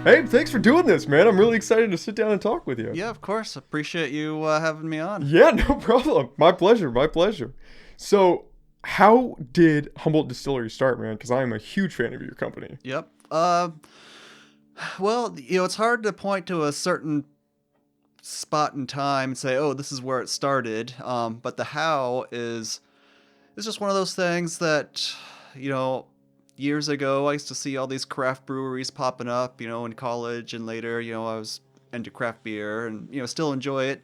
Hey, thanks for doing this, man. I'm really excited to sit down and talk with you. Yeah, of course. Appreciate you having me on. Yeah, no problem. My pleasure, my pleasure. So, how did Humboldt Distillery start, man? Because I am a huge fan of your company. Yep. Well, it's hard to point to a certain spot in time and say, "Oh, this is where it started." But the how is just one of those things that, you know, years ago I used to see all these craft breweries popping up, in college and later, I was into craft beer and still enjoy it.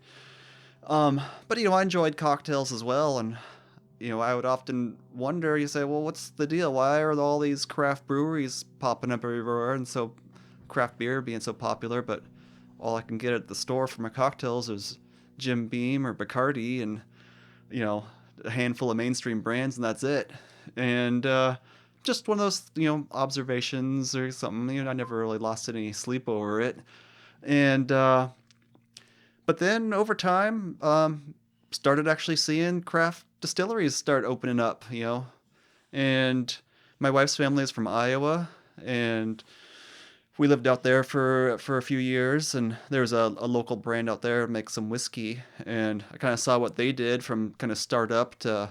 But I enjoyed cocktails as well, and I would often wonder, you say, well, what's the deal? Why are all these craft breweries popping up everywhere and so craft beer being so popular, but all I can get at the store for my cocktails is Jim Beam or Bacardi and, you know, a handful of mainstream brands and that's it. And just one of those, observations or something. I never really lost any sleep over it. And but then over time, started actually seeing craft distilleries start opening up, and my wife's family is from Iowa, and we lived out there for a few years, and there's a local brand out there that makes some whiskey, and I kind of saw what they did from kind of start up to,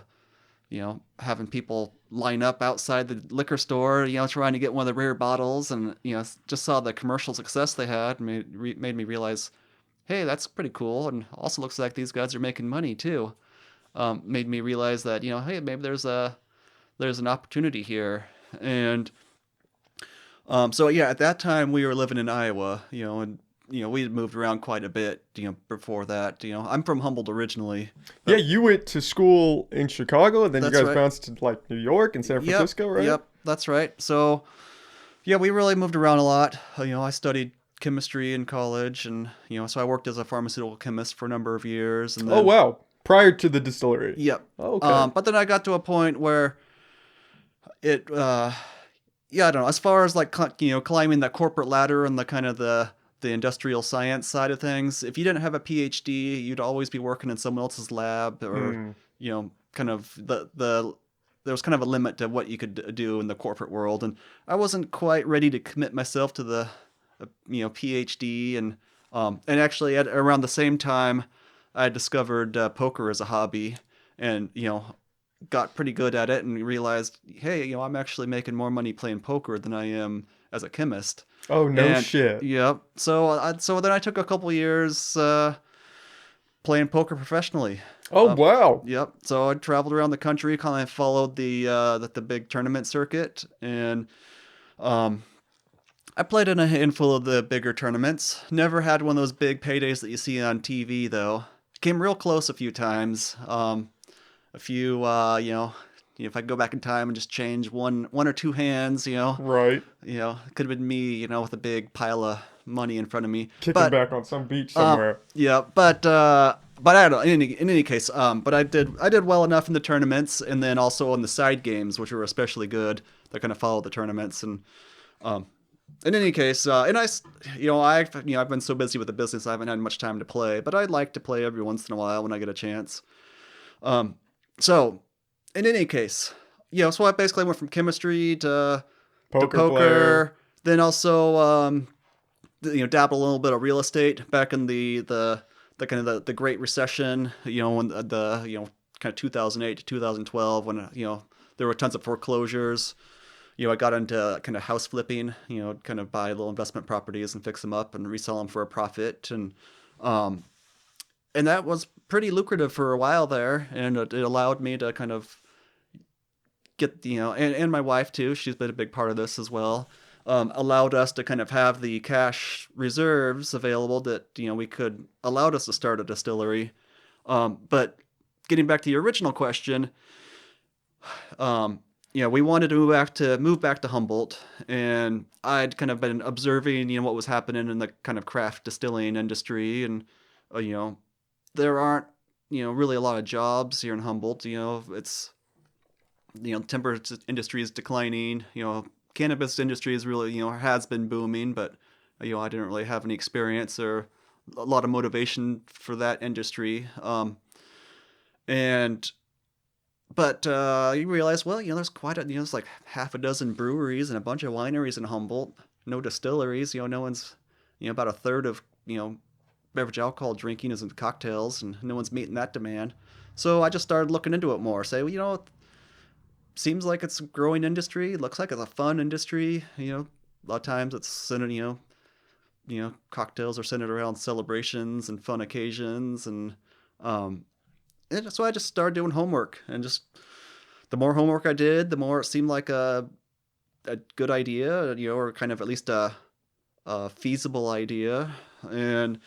having people line up outside the liquor store, trying to get one of the rare bottles, and just saw the commercial success they had, made me realize, hey, that's pretty cool, and also looks like these guys are making money too. Made me realize that hey, maybe there's an opportunity here, and so yeah, at that time we were living in Iowa, and we had moved around quite a bit, before that. I'm from Humboldt originally, Yeah, but you went to school in Chicago, and then you that's guys right. bounced to like New York and San Yep, Francisco, right? yep, that's right. So yeah, we really moved around a lot. I studied chemistry in college, and so I worked as a pharmaceutical chemist for a number of years, and Oh, then wow. Prior to the distillery. yep. Oh, okay. But then I got to a point where it yeah, I don't know, as far as like climbing that corporate ladder and the kind of the industrial science side of things, if you didn't have a PhD, you'd always be working in someone else's lab, or Hmm. kind of the there was kind of a limit to what you could do in the corporate world, and I wasn't quite ready to commit myself to the PhD. And actually at around the same time I discovered poker as a hobby, and got pretty good at it and realized, hey, I'm actually making more money playing poker than I am as a chemist. Oh, no And shit. yeah, so then I took a couple years playing poker professionally. Oh, Uh, wow. yep. So I traveled around the country, kind of followed the big tournament circuit, and um, I played in a handful of the bigger tournaments. Never had one of those big paydays that you see on TV though. Came real close a few times. A few, if I could go back in time and just change one or two hands, Right. it could have been me, with a big pile of money in front of me. Kicking But back on some beach somewhere. yeah, but I don't know. In any case, but I did well enough in the tournaments, and then also on the side games, which were especially good. That kind of followed the tournaments, and um, in any case, and I've been so busy with the business, I haven't had much time to play. But I'd like to play every once in a while when I get a chance. Um, so in any case, so I basically went from chemistry to Poker player. poker, then also dabbled a little bit of real estate back in the kind of the Great Recession, when the kind of 2008 to 2012, when there were tons of foreclosures. I got into kind of house flipping, kind of buy little investment properties and fix them up and resell them for a profit, um, and that was pretty lucrative for a while there, and it allowed me to kind of get and my wife too. She's been a big part of this as well. Allowed us to kind of have the cash reserves available that we could allowed us to start a distillery. But getting back to your original question, we wanted to move back to Humboldt, and I'd kind of been observing, what was happening in the kind of craft distilling industry, and uh, you know, there aren't, really a lot of jobs here in Humboldt. It's timber industry is declining. Cannabis industry is really has been booming, but I didn't really have any experience or a lot of motivation for that industry. And But you realize, well, there's quite a, there's like half a dozen breweries and a bunch of wineries in Humboldt. no distilleries. No one's, about a third of, beverage alcohol drinking is in cocktails, and no one's meeting that demand. So I just started looking into it more. Say, well, seems like it's a growing industry. It looks like it's a fun industry. A lot of times it's centered, cocktails are centered around celebrations and fun occasions, um, and so I just started doing homework, and just the more homework I did, the more it seemed like a good idea, or kind of at least a feasible idea, and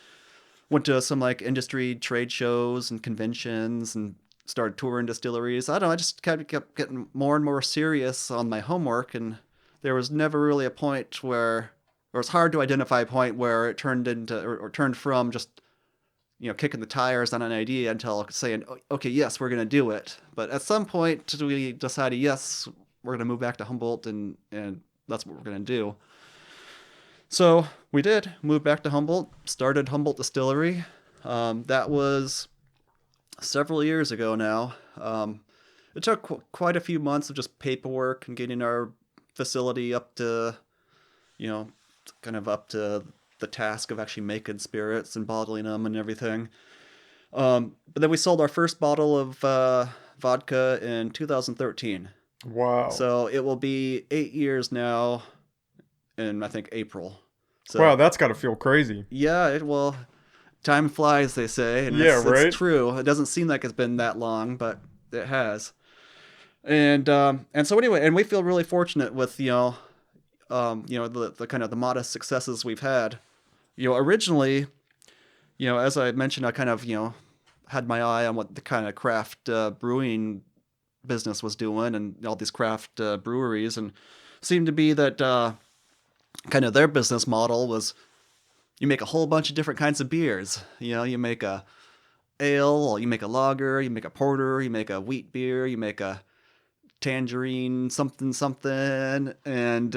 went to some like industry trade shows and conventions and started touring distilleries. I don't know, I just kind of kept getting more and more serious on my homework, and there was never really a point where, or it's hard to identify a point where it turned into, or turned from just, kicking the tires on an idea until saying, okay, yes, we're going to do it. But at some point we decided, yes, we're going to move back to Humboldt, and that's what we're going to do. So we did move back to Humboldt, started Humboldt Distillery. That was several years ago now. It took quite a few months of just paperwork and getting our facility up to, kind of up to the task of actually making spirits and bottling them and everything. But then we sold our first bottle of vodka in 2013. Wow. So it will be 8 years now in, I think, April. So, wow, that's got to feel crazy. yeah, it will. Time flies, they say. And Yeah, right? It's true. It doesn't seem like it's been that long, but it has. And so anyway, and we feel really fortunate with, the kind of the modest successes we've had. Originally, as I mentioned, I kind of, had my eye on what the kind of craft brewing business was doing, and all these craft breweries, and seemed to be that kind of their business model was you make a whole bunch of different kinds of beers. You make a ale, or you make a lager, you make a porter, you make a wheat beer, you make a tangerine something something, and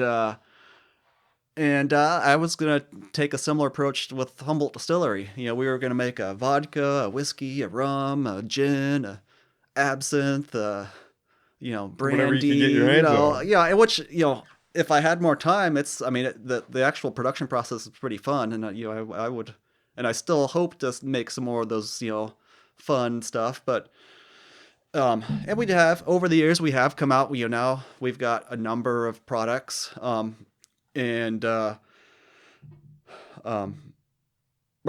I was gonna take a similar approach with Humboldt Distillery. We were gonna make a vodka, a whiskey, a rum, a gin, a absinthe, brandy. Whatever you can get your hands on. Yeah, which if I had more time, the actual production process is pretty fun, and I would, and I still hope to make some more of those fun stuff, but. And we have, over the years, we have come out, now we've got a number of products, and we're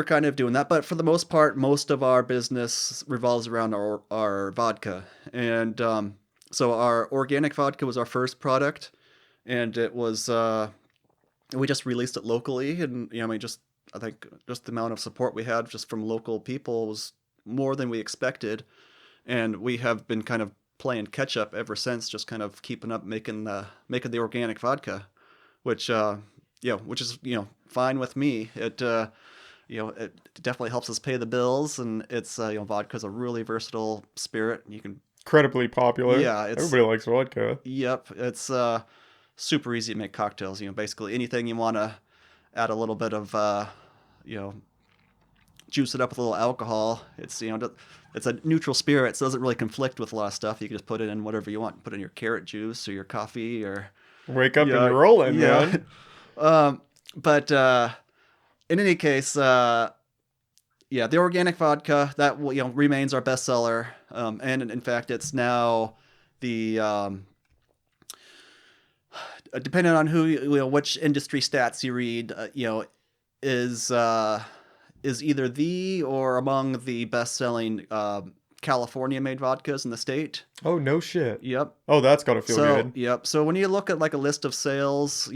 kind of doing that. But for the most part, most of our business revolves around our vodka. And so our organic vodka was our first product, and it was, we just released it locally. And, I think just the amount of support we had just from local people was more than we expected. And we have been kind of playing catch up ever since, just kind of keeping up making the organic vodka, which is fine with me. It it definitely helps us pay the bills, and it's vodka's a really versatile spirit. You can Incredibly popular. Yeah, everybody likes vodka. Yep, it's super easy to make cocktails. Basically anything you want to add a little bit of juice it up with a little alcohol. It's it's a neutral spirit, so it doesn't really conflict with a lot of stuff. You can just put it in whatever you want. Put in your carrot juice or your coffee, or wake up and you're rolling, man. But in any case, the organic vodka that remains our bestseller, and in fact, it's now the depending on who which industry stats you read, is either the or among the best-selling California-made vodkas in the state. Oh, no shit. Yep. Oh, that's gotta feel good. Yep. So when you look at like a list of sales,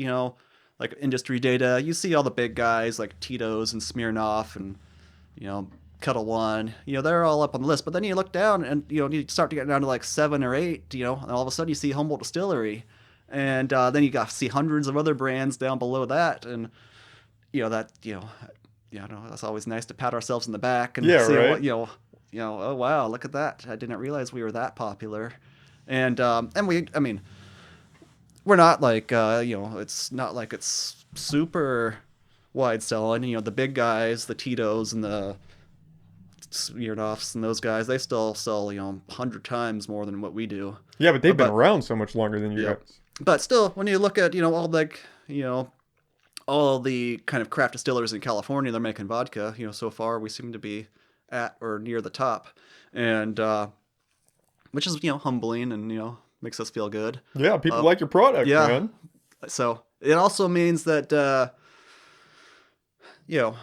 like industry data, you see all the big guys like Tito's and Smirnoff and Kettle One. They're all up on the list. But then you look down and you start to get down to like 7 or 8. And all of a sudden you see Humboldt Distillery, and then you got to see hundreds of other brands down below that, and that's always nice to pat ourselves in the back and see right. oh wow, look at that! I didn't realize we were that popular, and we're not like it's not like it's super wide selling. The big guys, the Tito's and the Smirnoffs and those guys, they still sell 100 times more than what we do. Yeah, but they've been around so much longer than you guys. But still, when you look at all like all the kind of craft distillers in California, they're making vodka. So far we seem to be at or near the top, and which is humbling and makes us feel good. Yeah, people like your product, Yeah. man. So it also means that you know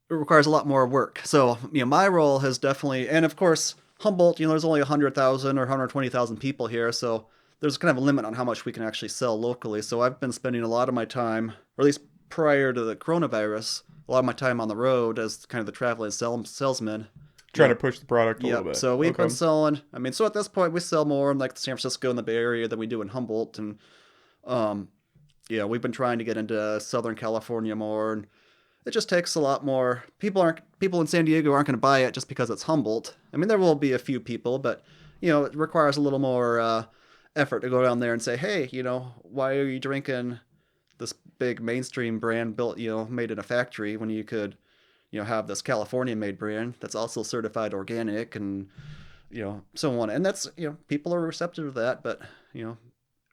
it requires a lot more work. So my role has definitely, and of course Humboldt, there's only 100,000 or 120,000 people here, so there's kind of a limit on how much we can actually sell locally. So I've been spending a lot of my time, or at least prior to the coronavirus, a lot of my time on the road as kind of the traveling salesman. Trying to push the product a Yeah, little bit. so we've been selling. So at this point, we sell more in like San Francisco and the Bay Area than we do in Humboldt, and we've been trying to get into Southern California more, and it just takes a lot more. People in San Diego aren't going to buy it just because it's Humboldt. There will be a few people, but it requires a little more effort to go down there and say, hey, why are you drinking this big mainstream brand built, made in a factory when you could, have this California-made brand that's also certified organic and, so on. And that's, people are receptive to that, but,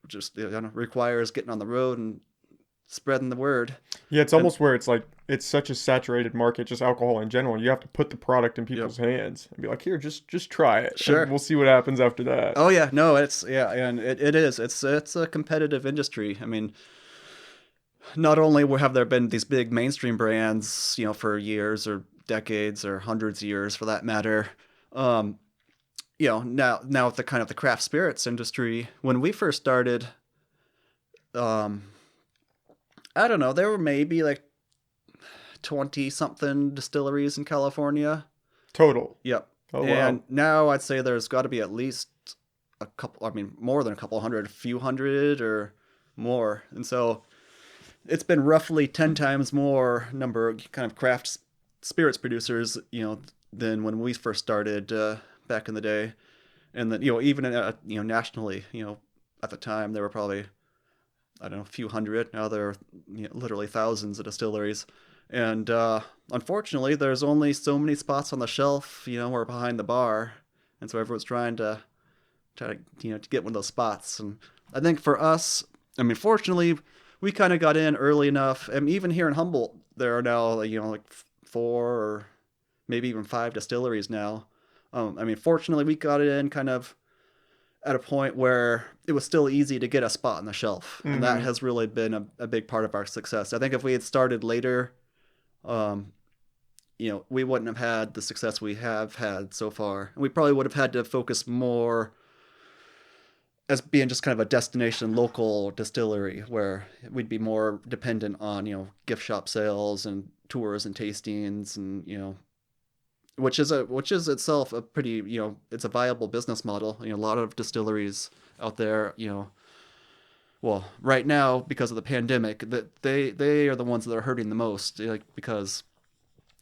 just requires getting on the road and spreading the word. Yeah, it's almost where it's like it's such a saturated market, just alcohol in general. You have to put the product in people's hands and be like, here, just try it. Sure. And we'll see what happens after that. Oh yeah, no, and it is. It's a competitive industry. Not only have there been these big mainstream brands, for years or decades or hundreds of years for that matter. Now with the kind of the craft spirits industry, when we first started, I don't know, there were maybe like 20 something distilleries in California. Total. Yep. Oh, wow. And now I'd say there's got to be at least a couple, more than a couple hundred, a few hundred or more. And so it's been roughly 10 times more number of kind of craft spirits producers, than when we first started back in the day. And then, even nationally, at the time there were probably, I don't know, a few hundred. Now there are literally thousands of distilleries. And unfortunately, there's only so many spots on the shelf, or behind the bar. And so everyone's trying to get one of those spots. And I think for us, fortunately, we kind of got in early enough. And even here in Humboldt, there are now, like 4 or maybe even 5 distilleries now. Fortunately, we got it in kind of at a point where it was still easy to get a spot on the shelf. Mm-hmm. And that has really been a big part of our success. I think if we had started later, we wouldn't have had the success we have had so far. And we probably would have had to focus more as being just kind of a destination local distillery where we'd be more dependent on, gift shop sales and tours and tastings and, which is itself a pretty, it's a viable business model. A lot of distilleries out there, well, right now because of the pandemic, that they are the ones that are hurting the most, because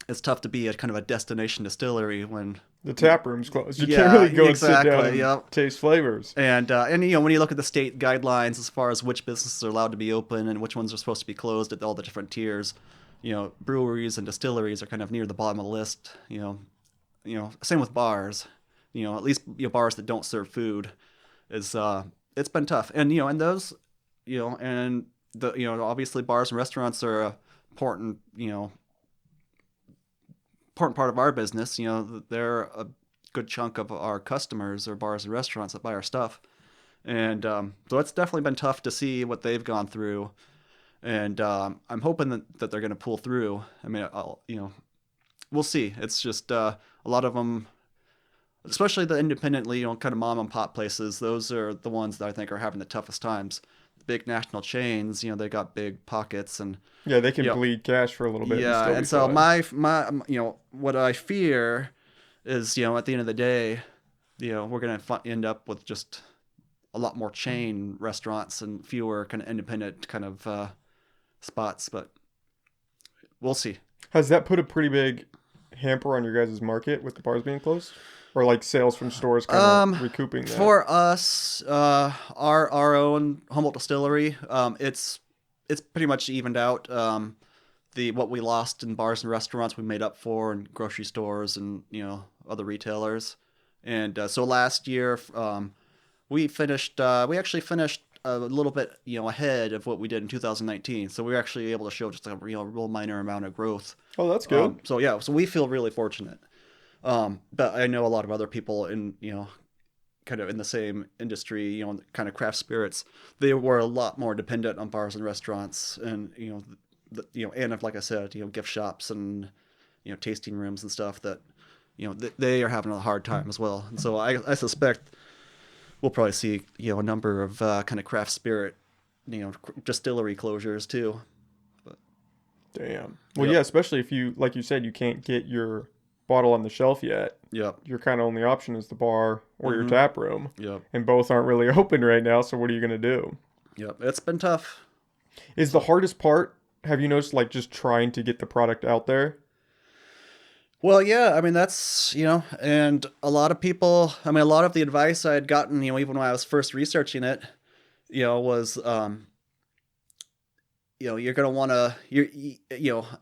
it's tough to be a kind of a destination distillery when the tap room's closed. You can't really go and sit down and taste flavors. And when you look at the state guidelines as far as which businesses are allowed to be open and which ones are supposed to be closed at all the different tiers, breweries and distilleries are kind of near the bottom of the list. Same with bars. At least bars that don't serve food is it's been tough. And and those and the obviously bars and restaurants are a important part of our business. They're a good chunk of our customers are bars and restaurants that buy our stuff. And so it's definitely been tough to see what they've gone through. And I'm hoping that they're going to pull through. We'll see. It's just a lot of them, especially the independently, kind of mom and pop places. Those are the ones that I think are having the toughest times. The big national chains, they got big pockets and they can bleed cash for a little bit. Yeah, and so my what I fear is at the end of the day, we're gonna end up with just a lot more chain restaurants and fewer kind of independent kind of spots, but we'll see. Has that put a pretty big hamper on your guys' market with the bars being closed? Or like sales from stores kind of recouping that? For us, our own Humboldt Distillery, it's pretty much evened out. What we lost in bars and restaurants we made up for in grocery stores and other retailers. And so last year we actually finished a little bit, ahead of what we did in 2019. So we were actually able to show just a real minor amount of growth. Oh, that's good. So yeah, so we feel really fortunate. But I know a lot of other people in, kind of in the same industry, kind of craft spirits, they were a lot more dependent on bars and restaurants, and and like I said, gift shops and tasting rooms and stuff that they are having a hard time as well. And so I suspect we'll probably see a number of kind of craft spirit distillery closures too. But, Damn. Well, yeah, especially if you, like you said, you can't get your bottle on the shelf yet. Yep. Your kind of only option is the bar or your tap room. Yep. And both aren't really open right now, so what are you going to do? Yep. It's been tough. Is the hardest part, have you noticed, like just trying to get the product out there? Well, yeah, I mean, that's, and a lot of people, I mean, a lot of the advice I had gotten, even when I was first researching it, was, you're going to want to,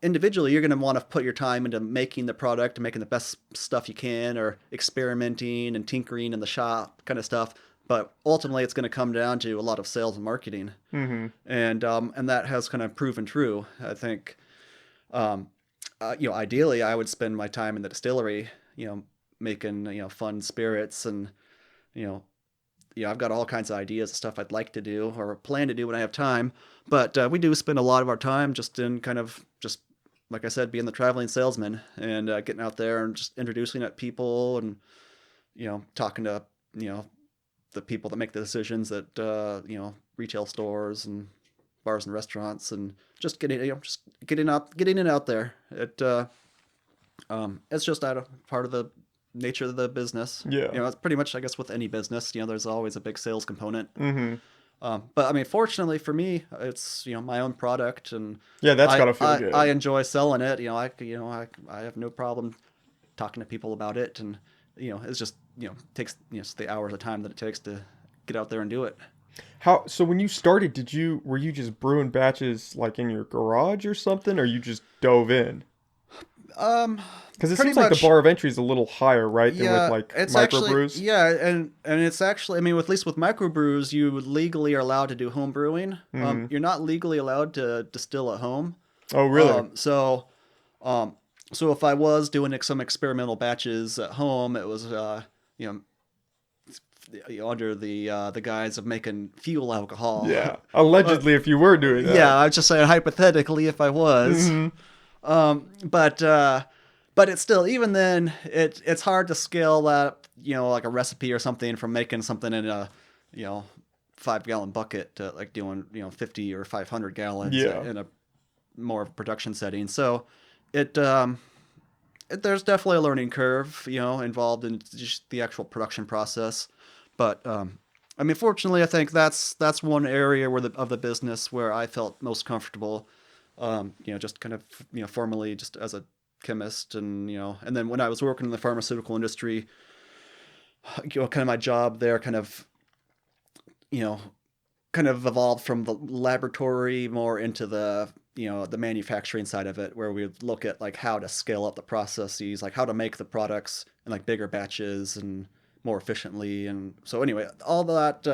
individually, you're going to want to put your time into making the product and making the best stuff you can, or experimenting and tinkering in the shop kind of stuff. But ultimately, it's going to come down to a lot of sales and marketing. Mm-hmm. And that has kind of proven true. I think, ideally, I would spend my time in the distillery, making, fun spirits, and, I've got all kinds of ideas of stuff I'd like to do or plan to do when I have time. But we do spend a lot of our time just in kind of just, like I said, being the traveling salesman and getting out there and just introducing at people and, talking to, the people that make the decisions at, retail stores and bars and restaurants, and just getting it out there. It's just part of the nature of the business. Yeah. It's pretty much, I guess, with any business, there's always a big sales component. Mm-hmm. But I mean, fortunately for me, it's, my own product, and Yeah, that's gotta feel good. I enjoy selling it. I have no problem talking to people about it, and, it's just, takes, the hours of time that it takes to get out there and do it. So when you started, were you just brewing batches like in your garage or something, or you just dove in? Because it seems like the bar of entry is a little higher, right, than with like microbrews. And it's actually, I mean, at least with microbrews, you legally are allowed to do home brewing. Mm-hmm. You're not legally allowed to distill at home. Oh, really? So if I was doing some experimental batches at home, it was under the guise of making fuel alcohol. Yeah, allegedly, if you were doing that. Yeah, I was just saying hypothetically if I was. Mm-hmm. But it's still, even then, it's hard to scale that, like a recipe or something, from making something in a, 5-gallon bucket to like doing, 50 or 500 gallons in a more production setting. So there's definitely a learning curve, involved in just the actual production process. But, I mean, fortunately, I think that's one area of the business where I felt most comfortable, just kind of, formally just as a chemist, and and then when I was working in the pharmaceutical industry, kind of my job there kind of evolved from the laboratory more into the the manufacturing side of it, where we would look at like how to scale up the processes, like how to make the products in like bigger batches and more efficiently. And so anyway, all that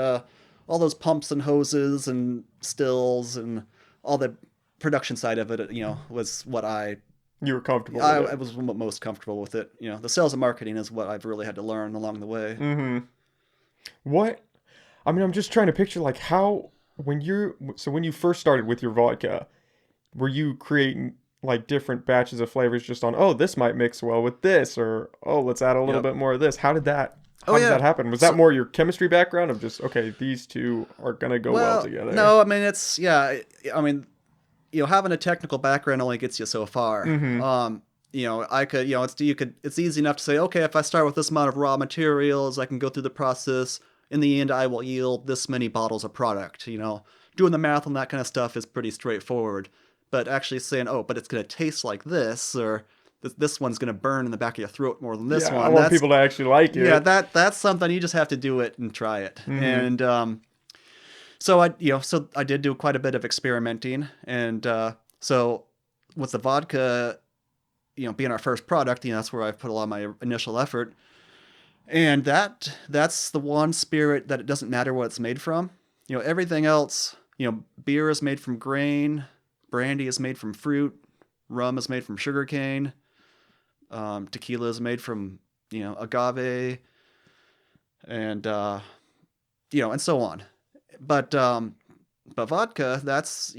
all those pumps and hoses and stills and all the production side of it, was what you were comfortable with I was most comfortable with it. The sales and marketing is what I've really had to learn along the way. Mm-hmm. I mean, I'm just trying to picture like when you first started with your vodka, were you creating like different batches of flavors just on, oh, this might mix well with this, or, oh, let's add a little bit more of this? How did that happen? Was that more your chemistry background of just, okay, these two are going to go well together? No, I mean, having a technical background only gets you so far. Mm-hmm. I could, it's easy enough to say, okay, if I start with this amount of raw materials, I can go through the process. In the end, I will yield this many bottles of product. Doing the math on that kind of stuff is pretty straightforward. But actually saying, oh, but it's going to taste like this, or this one's going to burn in the back of your throat more than this one. I want people to actually like it. Yeah, that's something you just have to do it and try it. Mm-hmm. And so I did do quite a bit of experimenting, and so with the vodka, being our first product, that's where I put a lot of my initial effort. And that's the one spirit that it doesn't matter what it's made from. everything else, beer is made from grain, brandy is made from fruit, rum is made from sugarcane, tequila is made from, agave, and and so on. But vodka, that's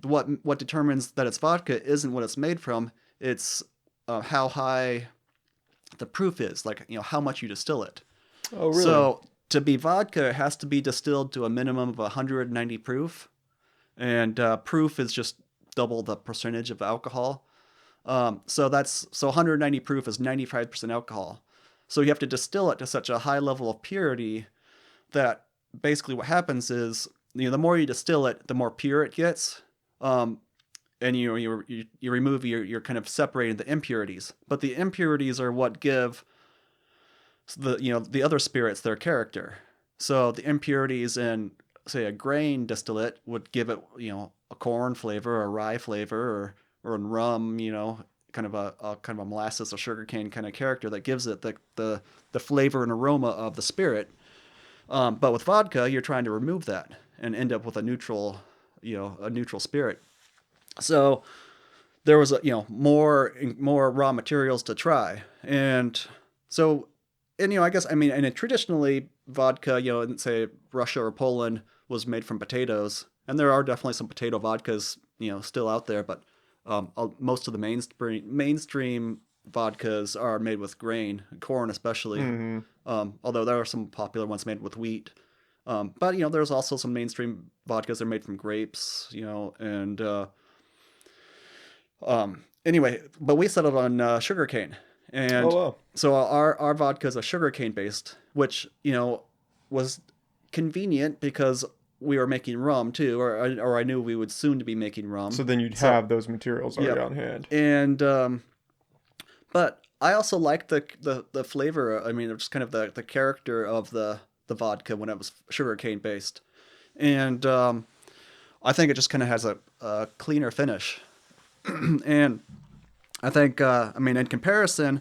what determines that it's vodka isn't what it's made from. It's how high the proof is, like how much you distill it. Oh, really? So to be vodka, it has to be distilled to a minimum of 190 proof, and proof is just double the percentage of alcohol. So 190 proof is 95% alcohol. So you have to distill it to such a high level of purity that basically what happens is, the more you distill it, the more pure it gets. And you remove, you're kind of separating the impurities, but the impurities are what give the other spirits their character. So the impurities in, say, a grain distillate would give it a corn flavor, a rye flavor, or in rum, kind of a molasses or sugarcane kind of character that gives it the flavor and aroma of the spirit. But with vodka, you're trying to remove that and end up with a neutral spirit. So there was more raw materials to try, and so I guess and traditionally vodka, in say Russia or Poland, was made from potatoes, and there are definitely some potato vodkas still out there, but most of the mainstream vodkas are made with grain, corn especially. Mm-hmm. Although there are some popular ones made with wheat. But there's also some mainstream vodkas that are made from grapes, and anyway, but we settled on sugarcane, Oh, and wow. so our vodka is a sugarcane based, which was convenient because we were making rum too, or I knew we would soon to be making rum. So then you'd So have those materials already yep, on hand. and but I also liked the flavor. I mean, just kind of the character of the vodka when it was sugarcane based, and I think it just kind of has a cleaner finish. And I think in comparison,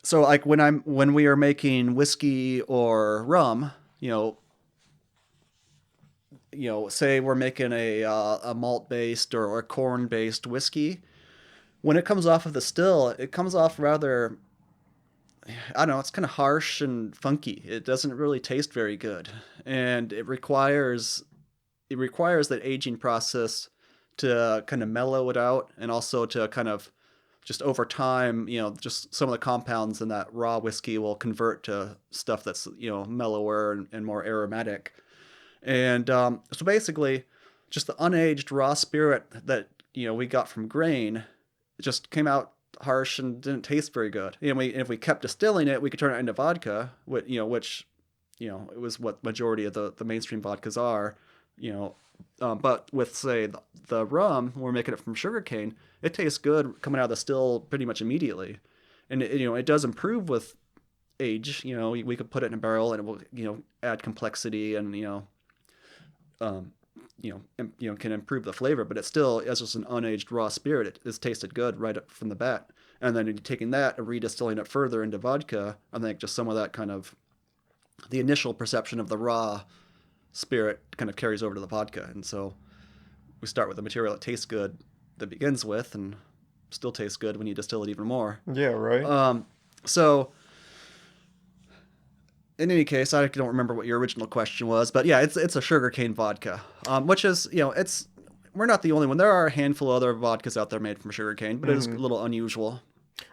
so like when we are making whiskey or rum, say we're making a malt based or a corn based whiskey, when it comes off of the still, it comes off rather, I don't know, it's kind of harsh and funky. It doesn't really taste very good, and it requires that aging process to kind of mellow it out, and also to kind of just over time, just some of the compounds in that raw whiskey will convert to stuff that's mellower and more aromatic. And so basically, just the unaged raw spirit that we got from grain just came out harsh and didn't taste very good. If we kept distilling it, we could turn it into vodka, which it was what majority of the mainstream vodkas are. But with say the rum, we're making it from sugarcane. It tastes good coming out of the still pretty much immediately, and it does improve with age. We could put it in a barrel and it will add complexity and can improve the flavor, but it's still, as just an unaged raw spirit, it is tasted good right up from the bat. And then taking that and redistilling it further into vodka, I think just some of that kind of the initial perception of the raw spirit kind of carries over to the vodka. And so we start with a material that tastes good that begins with, and still tastes good when you distill it even more. Yeah, right. So in any case, I don't remember what your original question was, but yeah, it's a sugarcane vodka, which is we're not the only one. There are a handful of other vodkas out there made from sugarcane, but it is a Mm-hmm. little unusual.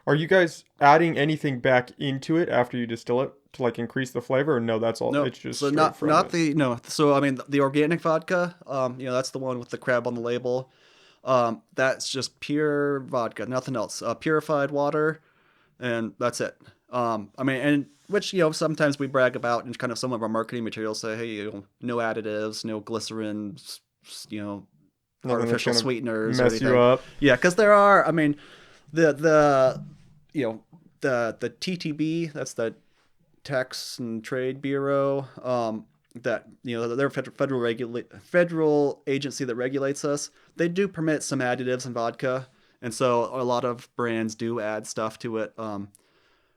Are you guys adding anything back into it after you distill it to like increase the flavor, or no? That's all. No, It's just so straight not from not it. the no. So the organic vodka, that's the one with the crab on the label. That's just pure vodka, nothing else. Purified water, and that's it. And which sometimes we brag about, and kind of some of our marketing materials say, hey, no additives, no glycerin, you know, Nothing that's artificial gonna sweeteners or mess you anything. up. Yeah, because there are. The you know the TTB, that's the Tax and Trade Bureau. That they're federal agency that regulates us. They do permit some additives in vodka, and so a lot of brands do add stuff to it,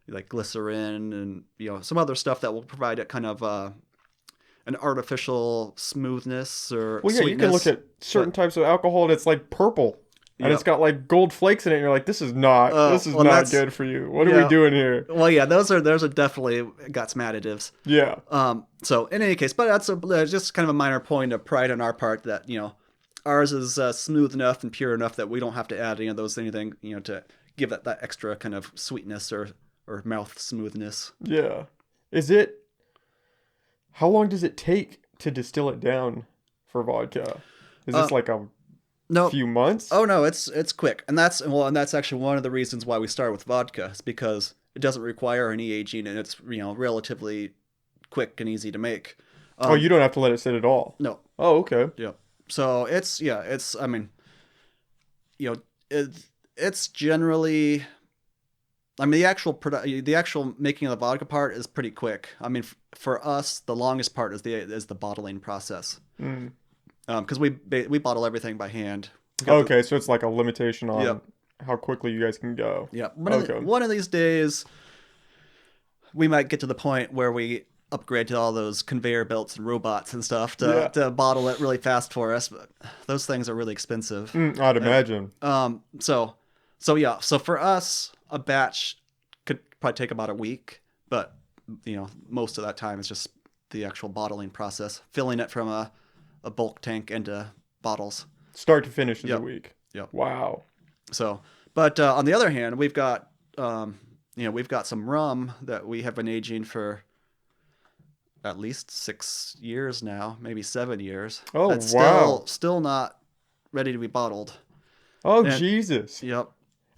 like glycerin and some other stuff that will provide it kind of an artificial smoothness or Well, yeah, you can look sweetness. at certain But types of alcohol and it's like purple. And it's yeah, got like gold flakes in it, and you're like, this is well, not that's good for you. What are we yeah. doing here? Well, yeah, those are definitely got some additives. Yeah. So in any case, but that's just kind of a minor point of pride on our part that ours is smooth enough and pure enough that we don't have to add any of those anything to give it that extra kind of sweetness or mouth smoothness. Yeah. Is it how long does it take to distill it down for vodka? Is Uh, this like a no, few months? oh no, it's quick, and that's actually one of the reasons why we start with vodka. It's because it doesn't require any aging, and it's relatively quick and easy to make. Oh, you Um, don't have to let it sit at all. no, Oh, okay. yeah. So it's I mean, you know, it, it's generally. I mean, the actual making of the vodka part is pretty quick. I mean, for us, the longest part is the bottling process. Mm. Because we bottle everything by hand. Okay, so it's like a limitation on Yep. how quickly you guys can go. Yeah. Okay. One of these days, we might get to the point where we upgrade to all those conveyor belts and robots and stuff Yeah. to bottle it really fast for us. But those things are really expensive. I'd imagine. So yeah. So for us, a batch could probably take about a week, but most of that time is just the actual bottling process, filling it from a bulk tank into bottles. Start to finish is a Yep. week. Yep. Wow. So, but on the other hand, we've got some rum that we have been aging for at least 6 years now, maybe 7 years. Oh, That's wow. still not ready to be bottled. Oh, And, Jesus. Yep.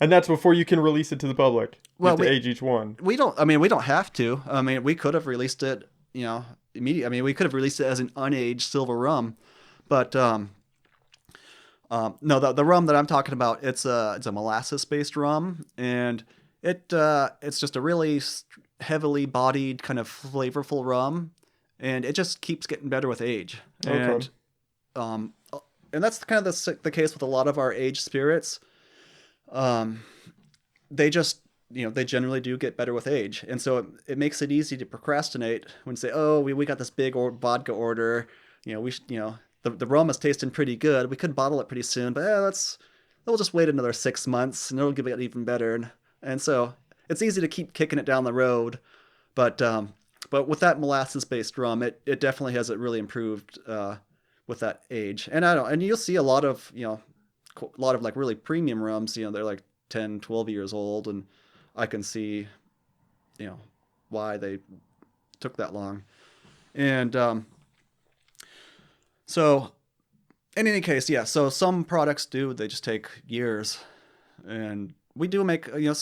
And that's before you can release it to the public. You Well, have to age each one. We don't have to. I mean, we could have released it, immediately. I mean, we could have released it as an unaged silver rum, but no, the rum that I'm talking about, it's a molasses based rum, and it's just a really heavily bodied kind of flavorful rum, and it just keeps getting better with age. Okay. Um, and that's kind of the case with a lot of our aged spirits. They just they generally do get better with age, and so it makes it easy to procrastinate when you say, oh, we got this big vodka order, the rum is tasting pretty good, we could bottle it pretty soon, but we'll just wait another 6 months and it'll get even better, and so it's easy to keep kicking it down the road, but with that molasses based rum, it definitely has it really improved with that age, and you'll see a lot of like really premium rums, they're like 10, 12 years old, and I can see, why they took that long. And so, in any case, yeah. So some products they just take years, and we do make yeah.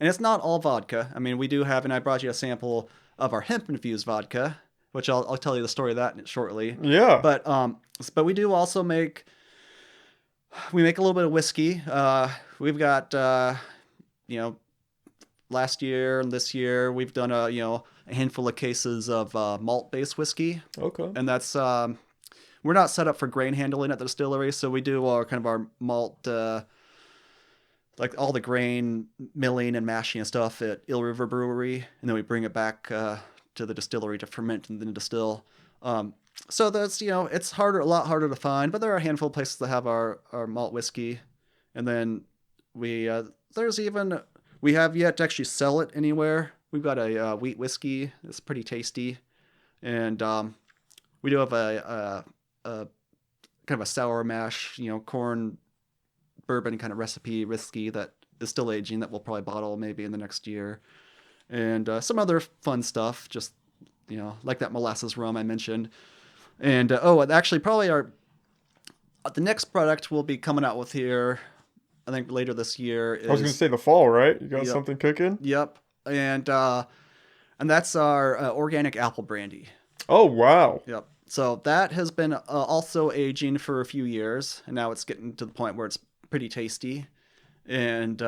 And it's not all vodka. I mean, we do have, and I brought you a sample of our hemp infused vodka, which I'll tell you the story of that shortly. Yeah. But we do also make. We make a little bit of whiskey. We've got last year and this year we've done a handful of cases of malt-based whiskey, Okay. and that's we're not set up for grain handling at the distillery, so we do our malt, like all the grain milling and mashing and stuff at Eel River Brewery, and then we bring it back to the distillery to ferment and then distill. So that's it's a lot harder to find, but there are a handful of places that have our malt whiskey, and then we have yet to actually sell it anywhere. We've got a wheat whiskey. It's pretty tasty, and we do have a kind of a sour mash, corn bourbon kind of recipe whiskey that is still aging that we'll probably bottle maybe in the next year, and some other fun stuff, just like that molasses rum I mentioned. And actually, probably the next product we'll be coming out with here, I think later this year. I was going to say the fall, right? You got Yep. something cooking? Yep, and that's our organic apple brandy. Oh, wow. Yep. So that has been also aging for a few years, and now it's getting to the point where it's pretty tasty, and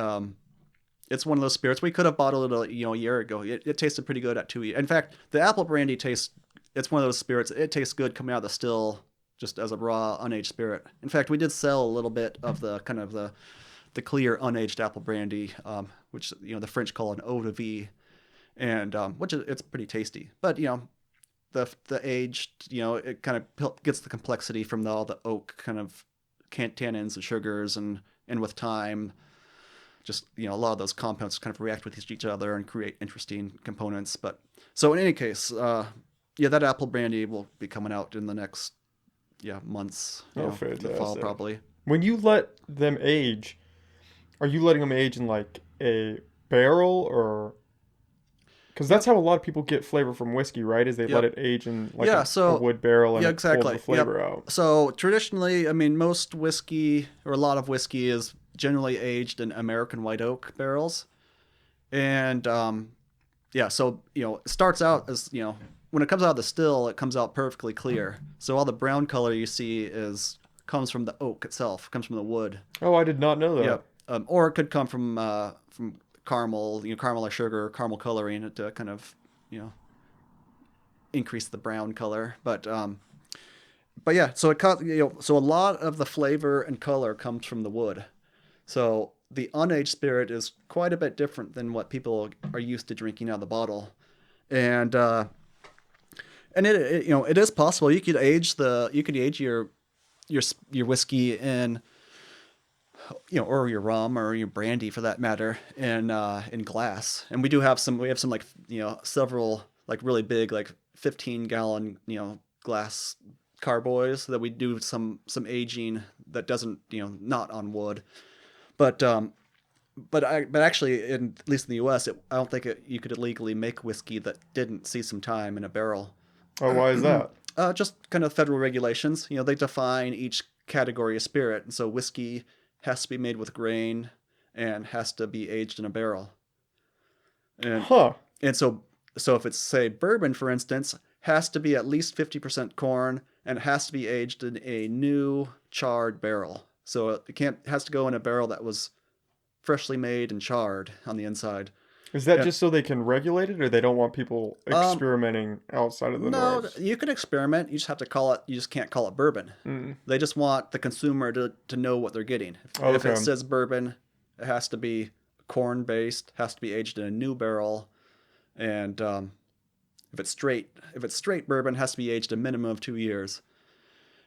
it's one of those spirits we could have bottled it a year ago. It tasted pretty good at 2 years. In fact, the apple brandy tastes. It's one of those spirits. It tastes good coming out of the still, just as a raw, unaged spirit. In fact, we did sell a little bit of the kind of the clear, unaged apple brandy, which the French call an eau de vie, and it's pretty tasty. But the aged, it kind of gets the complexity from all the oak kind of tannins and sugars, and with time, just a lot of those compounds kind of react with each other and create interesting components. But so in any case, that apple brandy will be coming out in the next months. Oh, In the fall fantastic. probably. When you let them age, are you letting them age in like a barrel or? Because that's Yep. how a lot of people get flavor from whiskey, right? Is they let Yep. it age in like Yeah. a So wood barrel and yeah, it pulls the exactly. Yep. flavor out. So traditionally, I mean, most whiskey or a lot of whiskey is generally aged in American white oak barrels, and so it starts out as when it comes out of the still, it comes out perfectly clear. So all the brown color you see comes from the oak itself, comes from the wood. Oh, I did not know that. Yep. Or it could come from caramel, caramel or sugar, caramel coloring to kind of increase the brown color. But yeah, so so a lot of the flavor and color comes from the wood. So the unaged spirit is quite a bit different than what people are used to drinking out of the bottle, and it is possible you could age your whiskey in or your rum or your brandy for that matter in glass. And we have some like several like really big like 15-gallon glass carboys that we do some aging that doesn't not on wood. But actually, at least in the U.S., I don't think you could illegally make whiskey that didn't see some time in a barrel. Oh, why is that? Just kind of federal regulations. They define each category of spirit, and so whiskey has to be made with grain and has to be aged in a barrel. And Huh. so if it's say bourbon, for instance, has to be at least 50% corn and it has to be aged in a new charred barrel. So it has to go in a barrel that was freshly made and charred on the inside. Is that Yeah. just so they can regulate it, or they don't want people experimenting outside of the No, norms? you can experiment. You just have to call it. You just can't call it bourbon. Mm. They just want the consumer to know what they're getting. If Okay. it says bourbon, it has to be corn based, has to be aged in a new barrel, and if it's straight bourbon, it has to be aged a minimum of 2 years.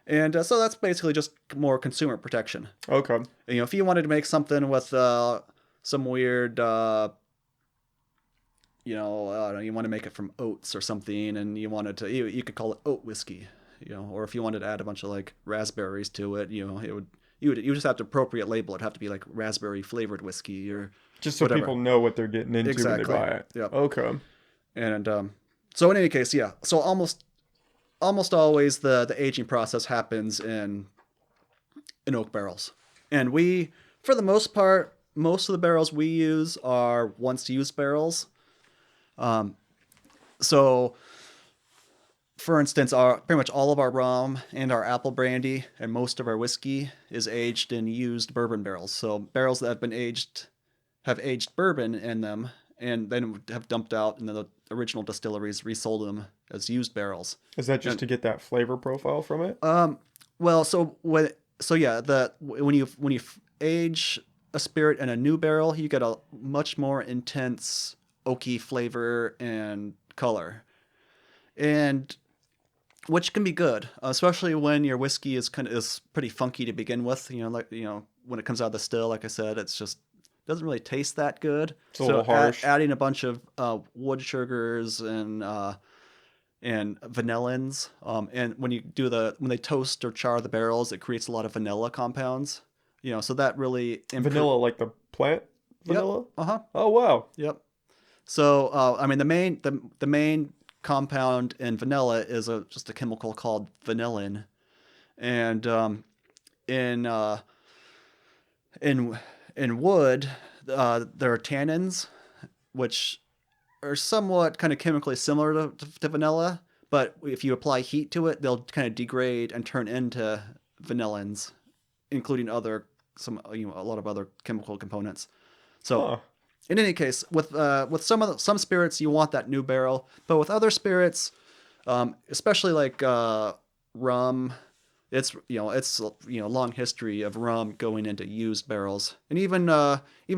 And so that's basically just more consumer protection. Okay. And, if you wanted to make something with some weird, I don't know, you want to make it from oats or something, and you wanted to, you could call it oat whiskey, or if you wanted to add a bunch of like raspberries to it, you just have to appropriate label. It'd have to be like raspberry flavored whiskey or Just so whatever. people know what they're getting into Exactly. when they buy it. Yep. Okay. And so in any case, yeah. So almost always the aging process happens in oak barrels, and for the most part, most of the barrels we use are once used barrels. So, for instance, pretty much all of our rum and our apple brandy and most of our whiskey is aged in used bourbon barrels. So barrels that have aged bourbon in them and then have dumped out, and then the original distilleries resold them as used barrels. Is that just to get that flavor profile from it? Well, when you age a spirit in a new barrel, you get a much more intense oaky flavor and color, and which can be good, especially when your whiskey is pretty funky to begin with. When it comes out of the still, like I said, it's just doesn't really taste that good. It's a little harsh. Adding a bunch of wood sugars and vanillins, and when they toast or char the barrels, it creates a lot of vanilla compounds. So that really Vanilla, like the plant vanilla? Yep. Oh, wow. Yep. So I mean, the main compound in vanilla is just a chemical called vanillin, and in wood, there are tannins, which are somewhat kind of chemically similar to vanilla, but if you apply heat to it, they'll kind of degrade and turn into vanillins, including a lot of other chemical components. So, Huh. in any case, with some spirits, you want that new barrel, but with other spirits, especially like rum, it's a long history of rum going into used barrels, and even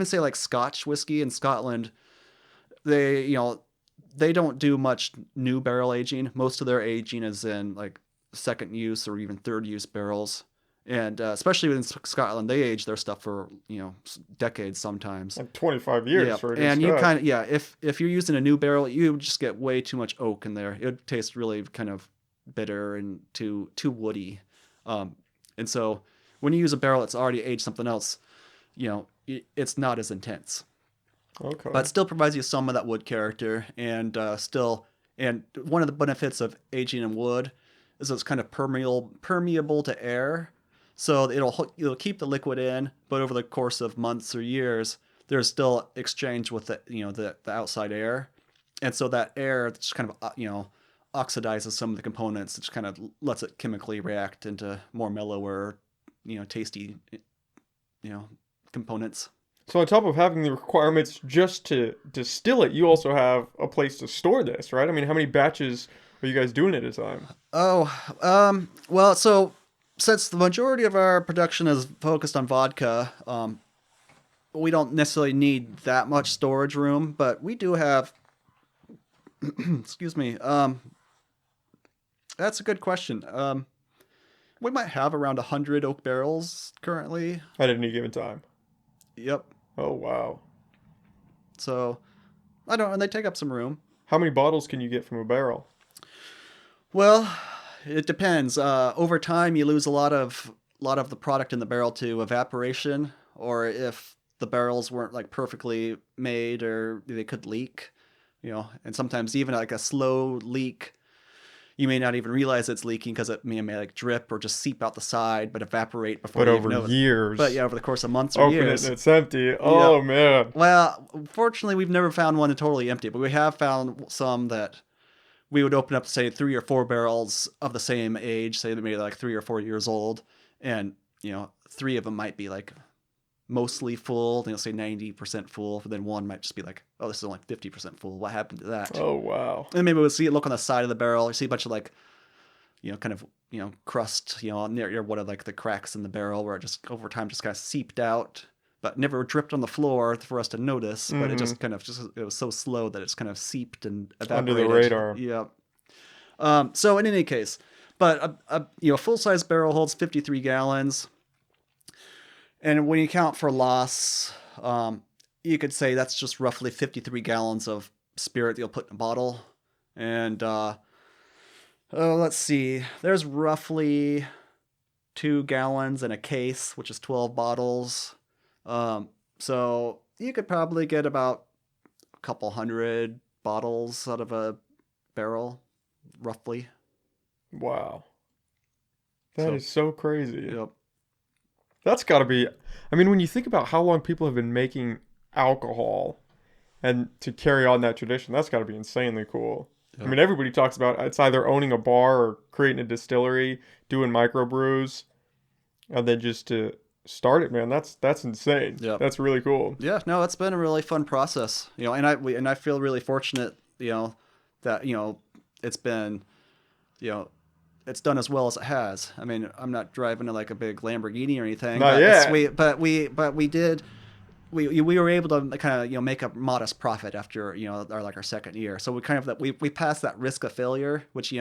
say like Scotch whiskey in Scotland, they they don't do much new barrel aging. Most of their aging is in like second use or even third use barrels. And especially in Scotland, they age their stuff for decades sometimes. Like 25 Yeah, years for a good and you stretch. kind of if you're using a new barrel, you just get way too much oak in there. It would taste really kind of bitter and too woody. And so when you use a barrel that's already aged something else, it's not as intense, but Okay. still provides you some of that wood character and still. And one of the benefits of aging in wood is it's kind of permeable to air, so it'll keep the liquid in, but over the course of months or years, there's still exchange with the outside air, and so that air just kind of oxidizes some of the components. It just kind of lets it chemically react into more mellower, tasty, components. So on top of having the requirements just to distill it, you also have a place to store this, right? I mean, how many batches are you guys doing at a time? Oh, well, so since the majority of our production is focused on vodka, we don't necessarily need that much storage room, but we do have, excuse me, that's a good question. We might have around 100 oak barrels currently. At any given time. Yep. Oh, wow. So, I don't, and they take up some room. How many bottles can you get from a barrel? Well, it depends. Over time, you lose a lot of the product in the barrel to evaporation, or if the barrels weren't like perfectly made, or they could leak. And sometimes even like a slow leak, you may not even realize it's leaking because it may like drip or just seep out the side, but evaporate before But you even over know it. But years, yeah, over the course of months or open it years. and it's empty. Yeah. Oh, man. Well, fortunately, we've never found one totally empty, but we have found some that we would open up, say, 3 or 4 barrels of the same age, say they maybe like 3 or 4 years old, and 3 of them might be like mostly full, say 90% full, but then one might just be like, oh, this is only 50% full. What happened to that? Oh, wow. And maybe we'll see it, look on the side of the barrel, you see a bunch of like, kind of, crust, near one of like the cracks in the barrel where it just over time just kind of seeped out, but never dripped on the floor for us to notice. But it Mm-hmm. just kind of it was so slow that it's kind of seeped and Under the evaporated. radar. Yeah. So in any case, but a full size barrel holds 53 gallons, and when you count for loss, you could say that's just roughly 53 gallons of spirit that you'll put in a bottle. And let's see, there's roughly 2 gallons in a case, which is 12 bottles. So you could probably get about a couple hundred bottles out of a barrel, roughly. Wow. That is So, so crazy. yep. That's got to be. I mean, when you think about how long people have been making alcohol and to carry on that tradition, that's got to be insanely cool. I Yep. mean, everybody talks about it's either owning a bar or creating a distillery, doing microbrews, and then just to start it, man. That's insane. Yep. That's really cool. Yeah, no, it's been a really fun process, and I feel really fortunate, that it's been, it's done as well as it has. I mean, I'm not driving like a big Lamborghini or anything, Not but yet. we were able to kind of make a modest profit after our second year. So we kind of we passed that risk of failure, which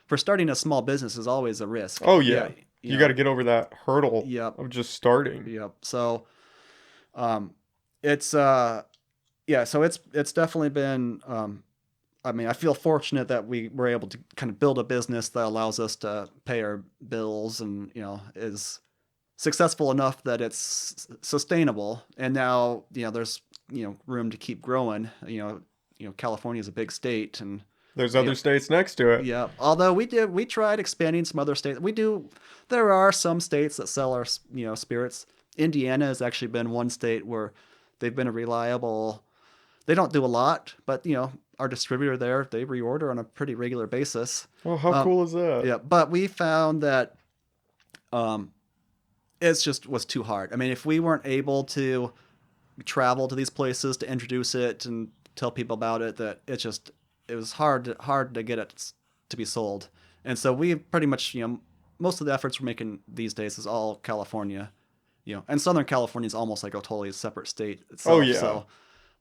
for starting a small business is always a risk. Oh yeah. You You know, got to get over that hurdle Yep. of just starting. Yep. So, it's so it's definitely been. I mean, I feel fortunate that we were able to kind of build a business that allows us to pay our bills and is successful enough that it's sustainable. And now there's room to keep growing. California is a big state, and There's other states next to it. yeah. Although we tried expanding some other states. There are some states that sell our spirits. Indiana has actually been one state where they've been a reliable. They don't do a lot, but our distributor there, they reorder on a pretty regular basis. Oh, how cool is that? Yeah, but we found that it's just was too hard. I mean, if we weren't able to travel to these places to introduce it and tell people about it, that it was hard to get it to be sold. And so we pretty much most of the efforts we're making these days is all California, and Southern California is almost like a totally separate state itself. Oh, yeah. So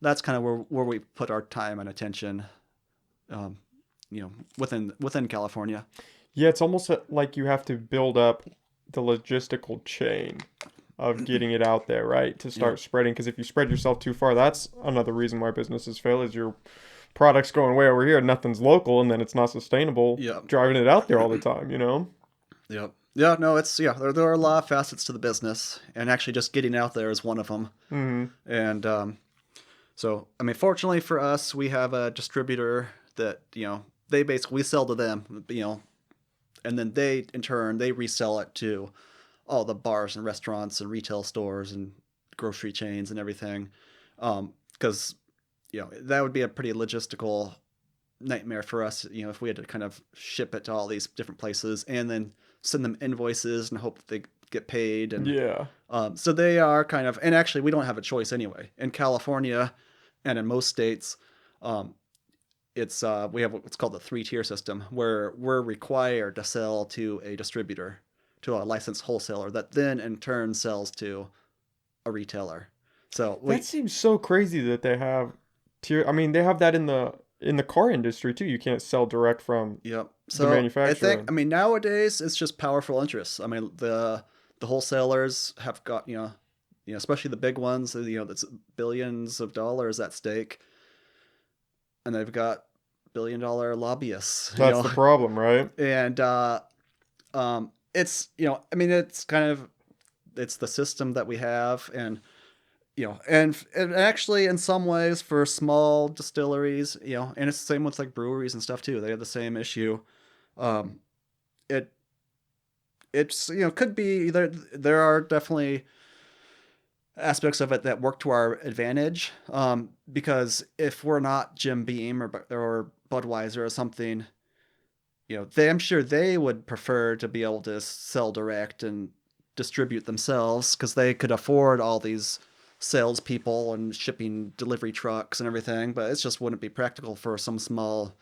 that's kind of where we put our time and attention. um, within California. Yeah, it's almost like you have to build up the logistical chain of getting it out there, right? To Yep. start spreading. Because if you spread yourself too far, that's another reason why businesses fail is your product's going way over here, nothing's local, and then it's not sustainable Yep. driving it out there all the time, you know? Yep. Yeah, no, there are a lot of facets to the business, and actually just getting out there is one of them. Mm-hmm. And so, I mean, fortunately for us, we have a distributor that, they basically sell to them, and then they, in turn, they resell it to all the bars and restaurants and retail stores and grocery chains and everything. Because, that would be a pretty logistical nightmare for us, if we had to kind of ship it to all these different places and then send them invoices and hope that they get paid. And Yeah. so they are kind of, and actually we don't have a choice anyway. In California and in most states, it's we have what's called the 3-tier system, where we're required to sell to a distributor, to a licensed wholesaler that then in turn sells to a retailer. So That seems so crazy that they have tier. I mean, they have that in the car industry too. You can't sell direct from yep. the So manufacturer. I mean, nowadays it's just powerful interests. I mean, the wholesalers have got, especially the big ones, that's billions of dollars at stake, and they've got $1 billion lobbyists, That's the problem, right? and it's, I mean, it's kind of, it's the system that we have. And and actually in some ways for small distilleries, and it's the same with like breweries and stuff too, they have the same issue. um it it's, could be, there are definitely aspects of it that work to our advantage, because if we're not Jim Beam or Budweiser or something, I'm sure they would prefer to be able to sell direct and distribute themselves, because they could afford all these salespeople and shipping delivery trucks and everything. But it just wouldn't be practical for some small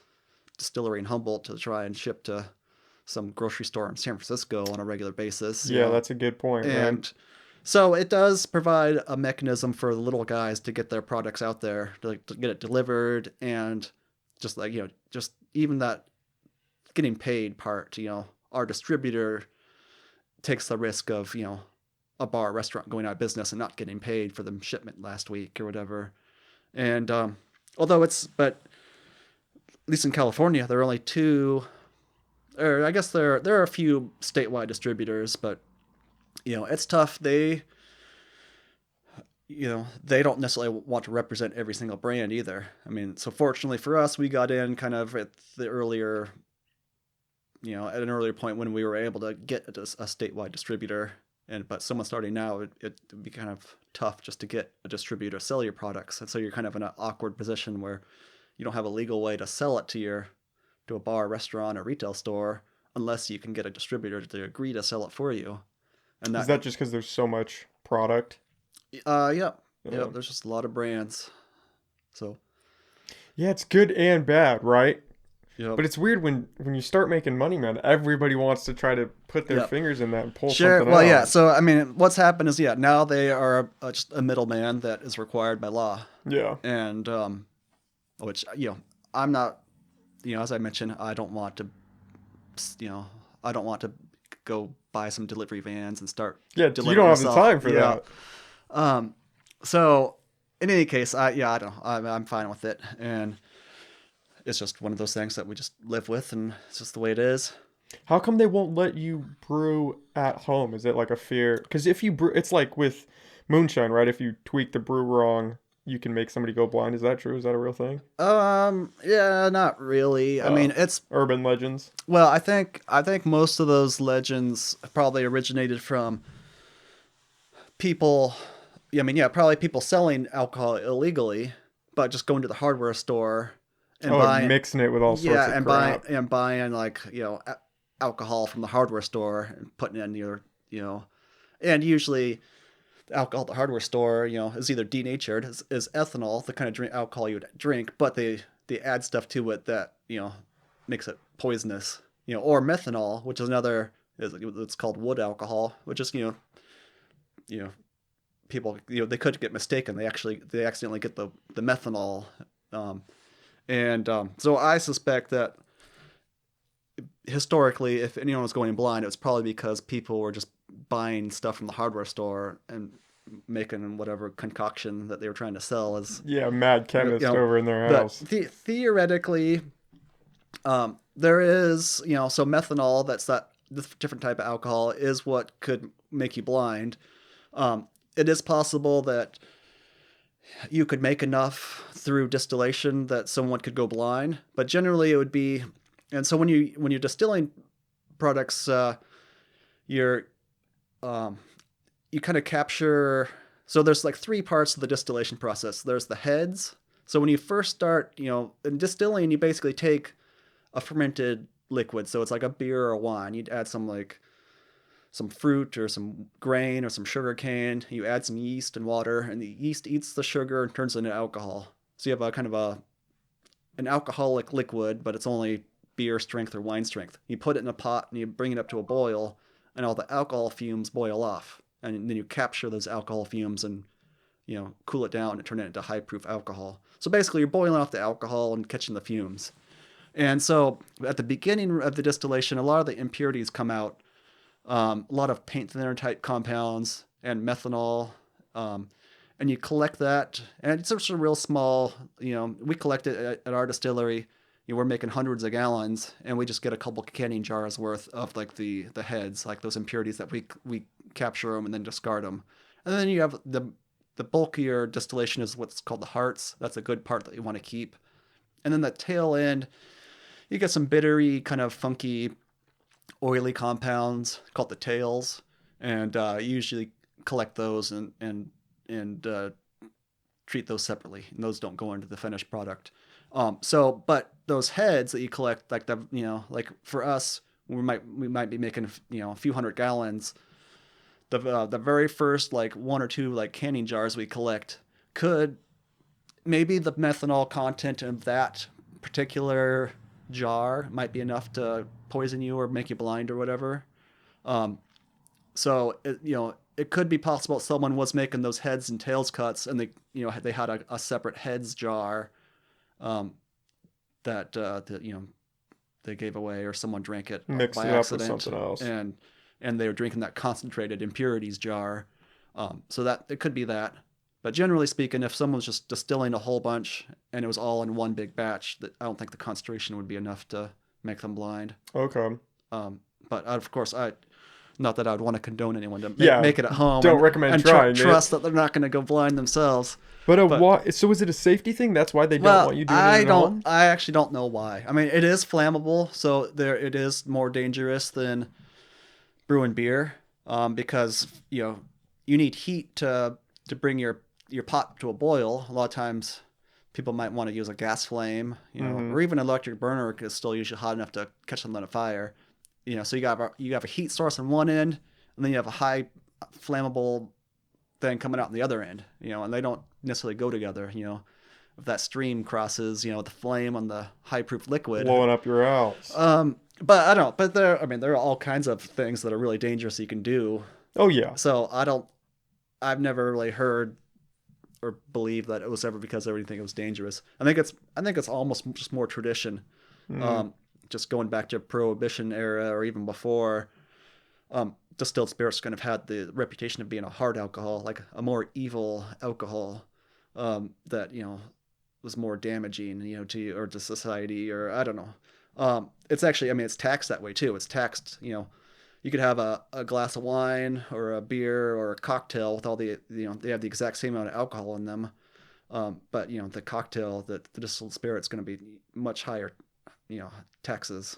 distillery in Humboldt to try and ship to some grocery store in San Francisco on a regular basis. Yeah, that's a good point, right? And so it does provide a mechanism for the little guys to get their products out there, to get it delivered, and just like, just even that getting paid part, our distributor takes the risk of, a bar or restaurant going out of business and not getting paid for the shipment last week or whatever. And but at least in California, there are only two, or I guess there are a few statewide distributors, but it's tough. They don't necessarily want to represent every single brand either. I mean, so fortunately for us, we got in kind of at the earlier, at an earlier point when we were able to get a statewide distributor. But someone starting now, it would be kind of tough just to get a distributor to sell your products. And so you're kind of in an awkward position where you don't have a legal way to sell it to a bar, restaurant, or retail store unless you can get a distributor to agree to sell it for you. And Is that just because there's so much product? Yeah. Yeah. There's just a lot of brands. So Yeah, it's good and bad, right? yeah. But it's weird when you start making money, man. Everybody wants to try to put their fingers in that and pull Sure. something Well, out. yeah. So I mean, what's happened is, now they are just a middleman that is required by law. Yeah. And which, I'm not, as I mentioned, I don't want to go buy some delivery vans and start Yeah, you don't have the time for that. So in any case, I don't know. I'm fine with it, and it's just one of those things that we just live with, and it's just the way it is. How come they won't let you brew at home? Is it like a fear? Because if you brew, it's like with moonshine, right? If you tweak the brew wrong, you can make somebody go blind. Is that true? Is that a real thing? Yeah, not really. I mean, it's urban legends. Well, I think most of those legends probably originated from people. I mean, yeah, probably people selling alcohol illegally, but just going to the hardware store and buying, mixing it with all sorts of crap. buying like, alcohol from the hardware store and putting it in your, and usually the alcohol at the hardware store, is either denatured, is ethanol, the kind of alcohol you would drink, but they add stuff to it that, makes it poisonous, or methanol, which is another, it's called wood alcohol, which is, people, they could get mistaken. They accidentally get the methanol, And so I suspect that historically, if anyone was going blind, it was probably because people were just buying stuff from the hardware store and making whatever concoction that they were trying to sell as, Yeah, mad you chemist know, over in their but house. theoretically, there is, so methanol, that's that this different type of alcohol, is what could make you blind. It is possible that you could make enough through distillation that someone could go blind, but generally it would be, and so when you're distilling products, you're you kind of capture. So there's like three parts of the distillation process. There's the heads. So when you first start, in distilling, you basically take a fermented liquid. So it's like a beer or a wine. You'd add some fruit or some grain or some sugar cane. You add some yeast and water, and the yeast eats the sugar and turns it into alcohol. So you have a kind of an alcoholic liquid, but it's only beer strength or wine strength. You put it in a pot and you bring it up to a boil, and all the alcohol fumes boil off, and then you capture those alcohol fumes and cool it down and turn it into high proof alcohol. So basically, you're boiling off the alcohol and catching the fumes. And so at the beginning of the distillation, a lot of the impurities come out. A lot of paint thinner type compounds and methanol. And you collect that, and it's just a real small, we collect it at our distillery. We're making hundreds of gallons, and we just get a couple canning jars worth of like the heads, like those impurities that we capture them and then discard them. And then you have the bulkier distillation is what's called the hearts. That's a good part that you want to keep. And then the tail end, you get some bittery, kind of funky, oily compounds called the tails, and you usually collect those and treat those separately, and those don't go into the finished product. But those heads that you collect, like like for us, we might be making a few hundred gallons. The very first like one or two like canning jars we collect could maybe the methanol content of that particular jar might be enough to poison you or make you blind or whatever. So it could be possible someone was making those heads and tails cuts, and they had a separate heads jar that they gave away, or someone drank it Mixed by it up with accident, something else. and they were drinking that concentrated impurities jar. So that it could be that. But generally speaking, if someone's just distilling a whole bunch and it was all in one big batch, I don't think the concentration would be enough to make them blind. Okay. But of course, not that I would want to condone anyone to make it at home. Don't recommend trying trust that they're not going to go blind themselves. But why? So is it a safety thing? That's why they don't want you doing it at home? I actually don't know why. I mean, it is flammable, so it is more dangerous than brewing beer, because you need heat to bring your pot to a boil. A lot of times, people might want to use a gas flame, or even an electric burner is still usually hot enough to catch something on fire. So you have a heat source on one end, and then you have a high flammable thing coming out on the other end. And they don't necessarily go together. If that stream crosses, the flame on the high proof liquid, blowing up your house. But I don't. But there are all kinds of things that are really dangerous you can do. Oh yeah. So I've never really heard or believed that it was ever because everything was dangerous. I think it's almost just more tradition. Just going back to Prohibition era or even before, distilled spirits kind of had the reputation of being a hard alcohol, like a more evil alcohol, that was more damaging, to you or to society, or I don't know. It's actually, it's taxed that way too. It's taxed, you could have a glass of wine or a beer or a cocktail with all the, they have the exact same amount of alcohol in them. But the cocktail, the distilled spirit's going to be much higher, taxes,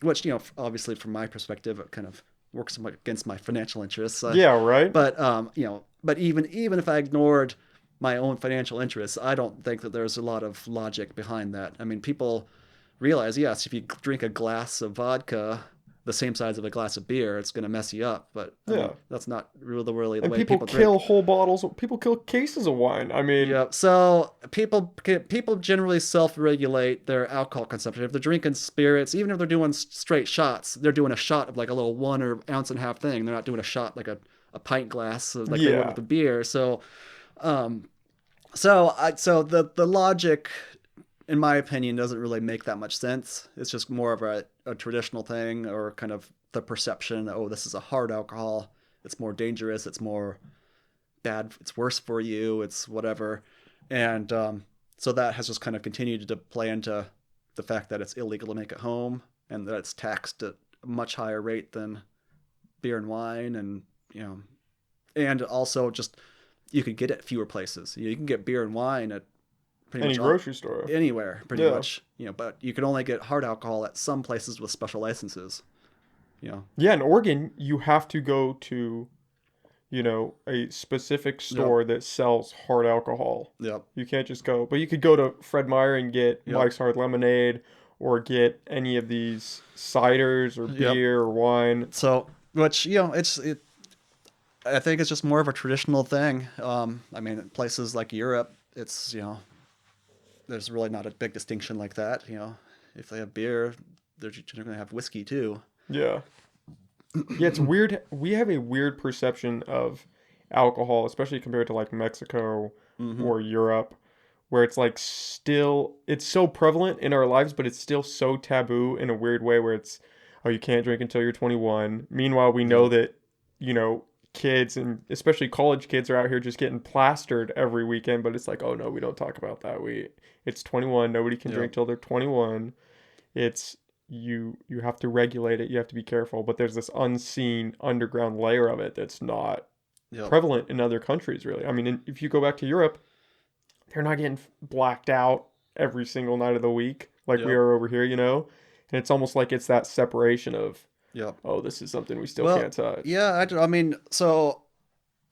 which, obviously from my perspective, it kind of works against my financial interests. Yeah, right. But, but even if I ignored my own financial interests, I don't think that there's a lot of logic behind that. I mean, people realize, yes, if you drink a glass of vodka the same size of a glass of beer, it's going to mess you up. But that's not really the way people kill drink. Whole bottles. People kill cases of wine. I mean, yeah. So people generally self-regulate their alcohol consumption. If they're drinking spirits, even if they're doing straight shots, they're doing a shot of like a little 1 or ounce and a half thing. They're not doing a shot like a pint glass like they would with the beer. So, so the logic in my opinion, doesn't really make that much sense. It's just more of a traditional thing, or kind of the perception that, oh, this is a hard alcohol. It's more dangerous. It's more bad. It's worse for you. It's whatever. And so that has just kind of continued to play into the fact that it's illegal to make at home, and that it's taxed at a much higher rate than beer and wine. And, and also just, you could get it at fewer places. You can get beer and wine at pretty Any much grocery store. anywhere, pretty Yeah. much. But you can only get hard alcohol at some places with special licenses. Yeah, in Oregon, you have to go to, a specific store that sells hard alcohol. Yep. You can't just go, but you could go to Fred Meyer and get Mike's Hard Lemonade, or get any of these ciders or beer or wine. So, which, I think it's just more of a traditional thing. I mean, in places like Europe, it's, there's really not a big distinction like that. If they have beer, they're going to have whiskey too. Yeah. Yeah, it's weird. We have a weird perception of alcohol, especially compared to like Mexico or Europe, where it's like it's so prevalent in our lives, but it's still so taboo in a weird way, where it's, oh, you can't drink until you're 21. Meanwhile, we know that, kids, and especially college kids, are out here just getting plastered every weekend, but it's like, oh no, we don't talk about that. It's 21. Nobody can drink till they're 21. It's, you have to regulate it. You have to be careful, but there's this unseen underground layer of it that's not prevalent in other countries, really. I mean, if you go back to Europe, they're not getting blacked out every single night of the week like we are over here, and it's almost like it's that separation of, oh, this is something we still can't touch. Yeah, I mean, so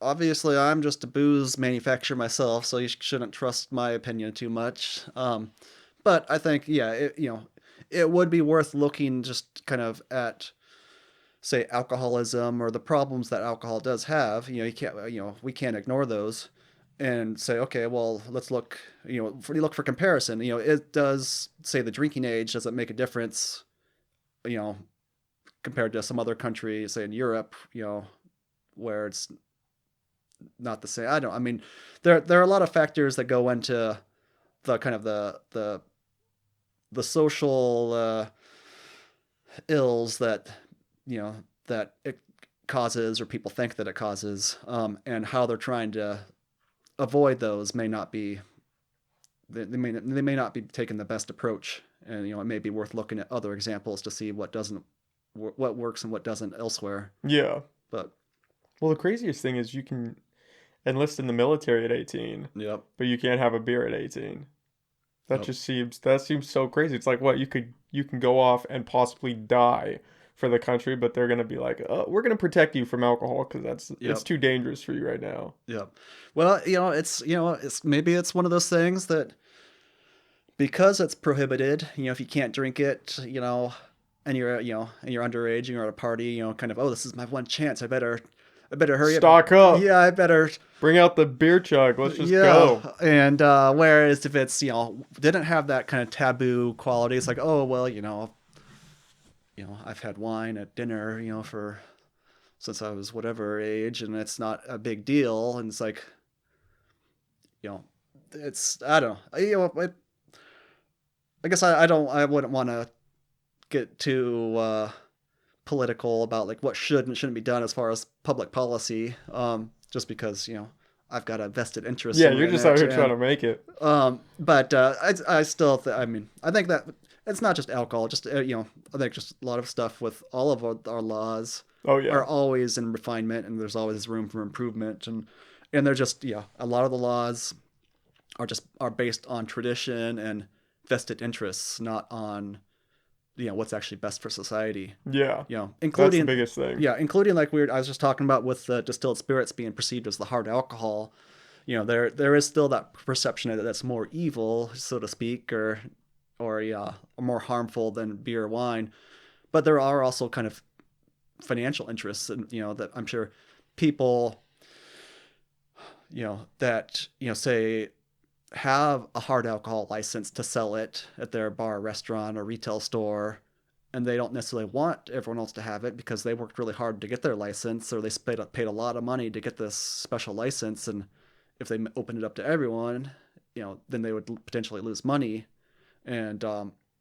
obviously I'm just a booze manufacturer myself, so you shouldn't trust my opinion too much. But I think, it would be worth looking just kind of at, say, alcoholism, or the problems that alcohol does have. You can't, we can't ignore those, and say, okay, well, let's look, look for comparison. It does, say, the drinking age, does it make a difference, compared to some other country, say in Europe, where it's not the same. I mean, there are a lot of factors that go into the kind of the social ills that that it causes, or people think that it causes, and how they're trying to avoid those may not be, they may not be taking the best approach. And it may be worth looking at other examples to see what works and what doesn't elsewhere. Yeah. But well, the craziest thing is you can enlist in the military at 18. Yep. But you can't have a beer at 18. That just seems so crazy. It's like, what, you can go off and possibly die for the country, but they're gonna be like, oh, we're gonna protect you from alcohol because it's too dangerous for you right now. Yeah. Well, it's maybe it's one of those things that, because it's prohibited, if you can't drink it, and you're and you're underage and you're at a party, kind of, oh, this is my one chance. I better hurry up. Stock up. Yeah, I better bring out the beer chug. Let's just go. And whereas if it's, didn't have that kind of taboo quality, it's like, oh, well, I've had wine at dinner, since I was whatever age, and it's not a big deal. And it's like, it's, I don't know. I guess I wouldn't want to get too political about like what should and shouldn't be done as far as public policy, just because, I've got a vested interest. Yeah, you're just out here trying to make it. But I still, I think that it's not just alcohol. Just I think just a lot of stuff with all of our laws. Oh yeah, are always in refinement, and there's always room for improvement, and they're just a lot of the laws are based on tradition and vested interests, not on what's actually best for society. Yeah. Including that's the biggest thing. Yeah, including like I was just talking about with the distilled spirits being perceived as the hard alcohol. There is still that perception that that's more evil, so to speak, or more harmful than beer or wine. But there are also kind of financial interests, and that I'm sure people that say have a hard alcohol license to sell it at their bar, restaurant, or retail store, and they don't necessarily want everyone else to have it because they worked really hard to get their license, or they paid a lot of money to get this special license, and if they opened it up to everyone, then they would potentially lose money. And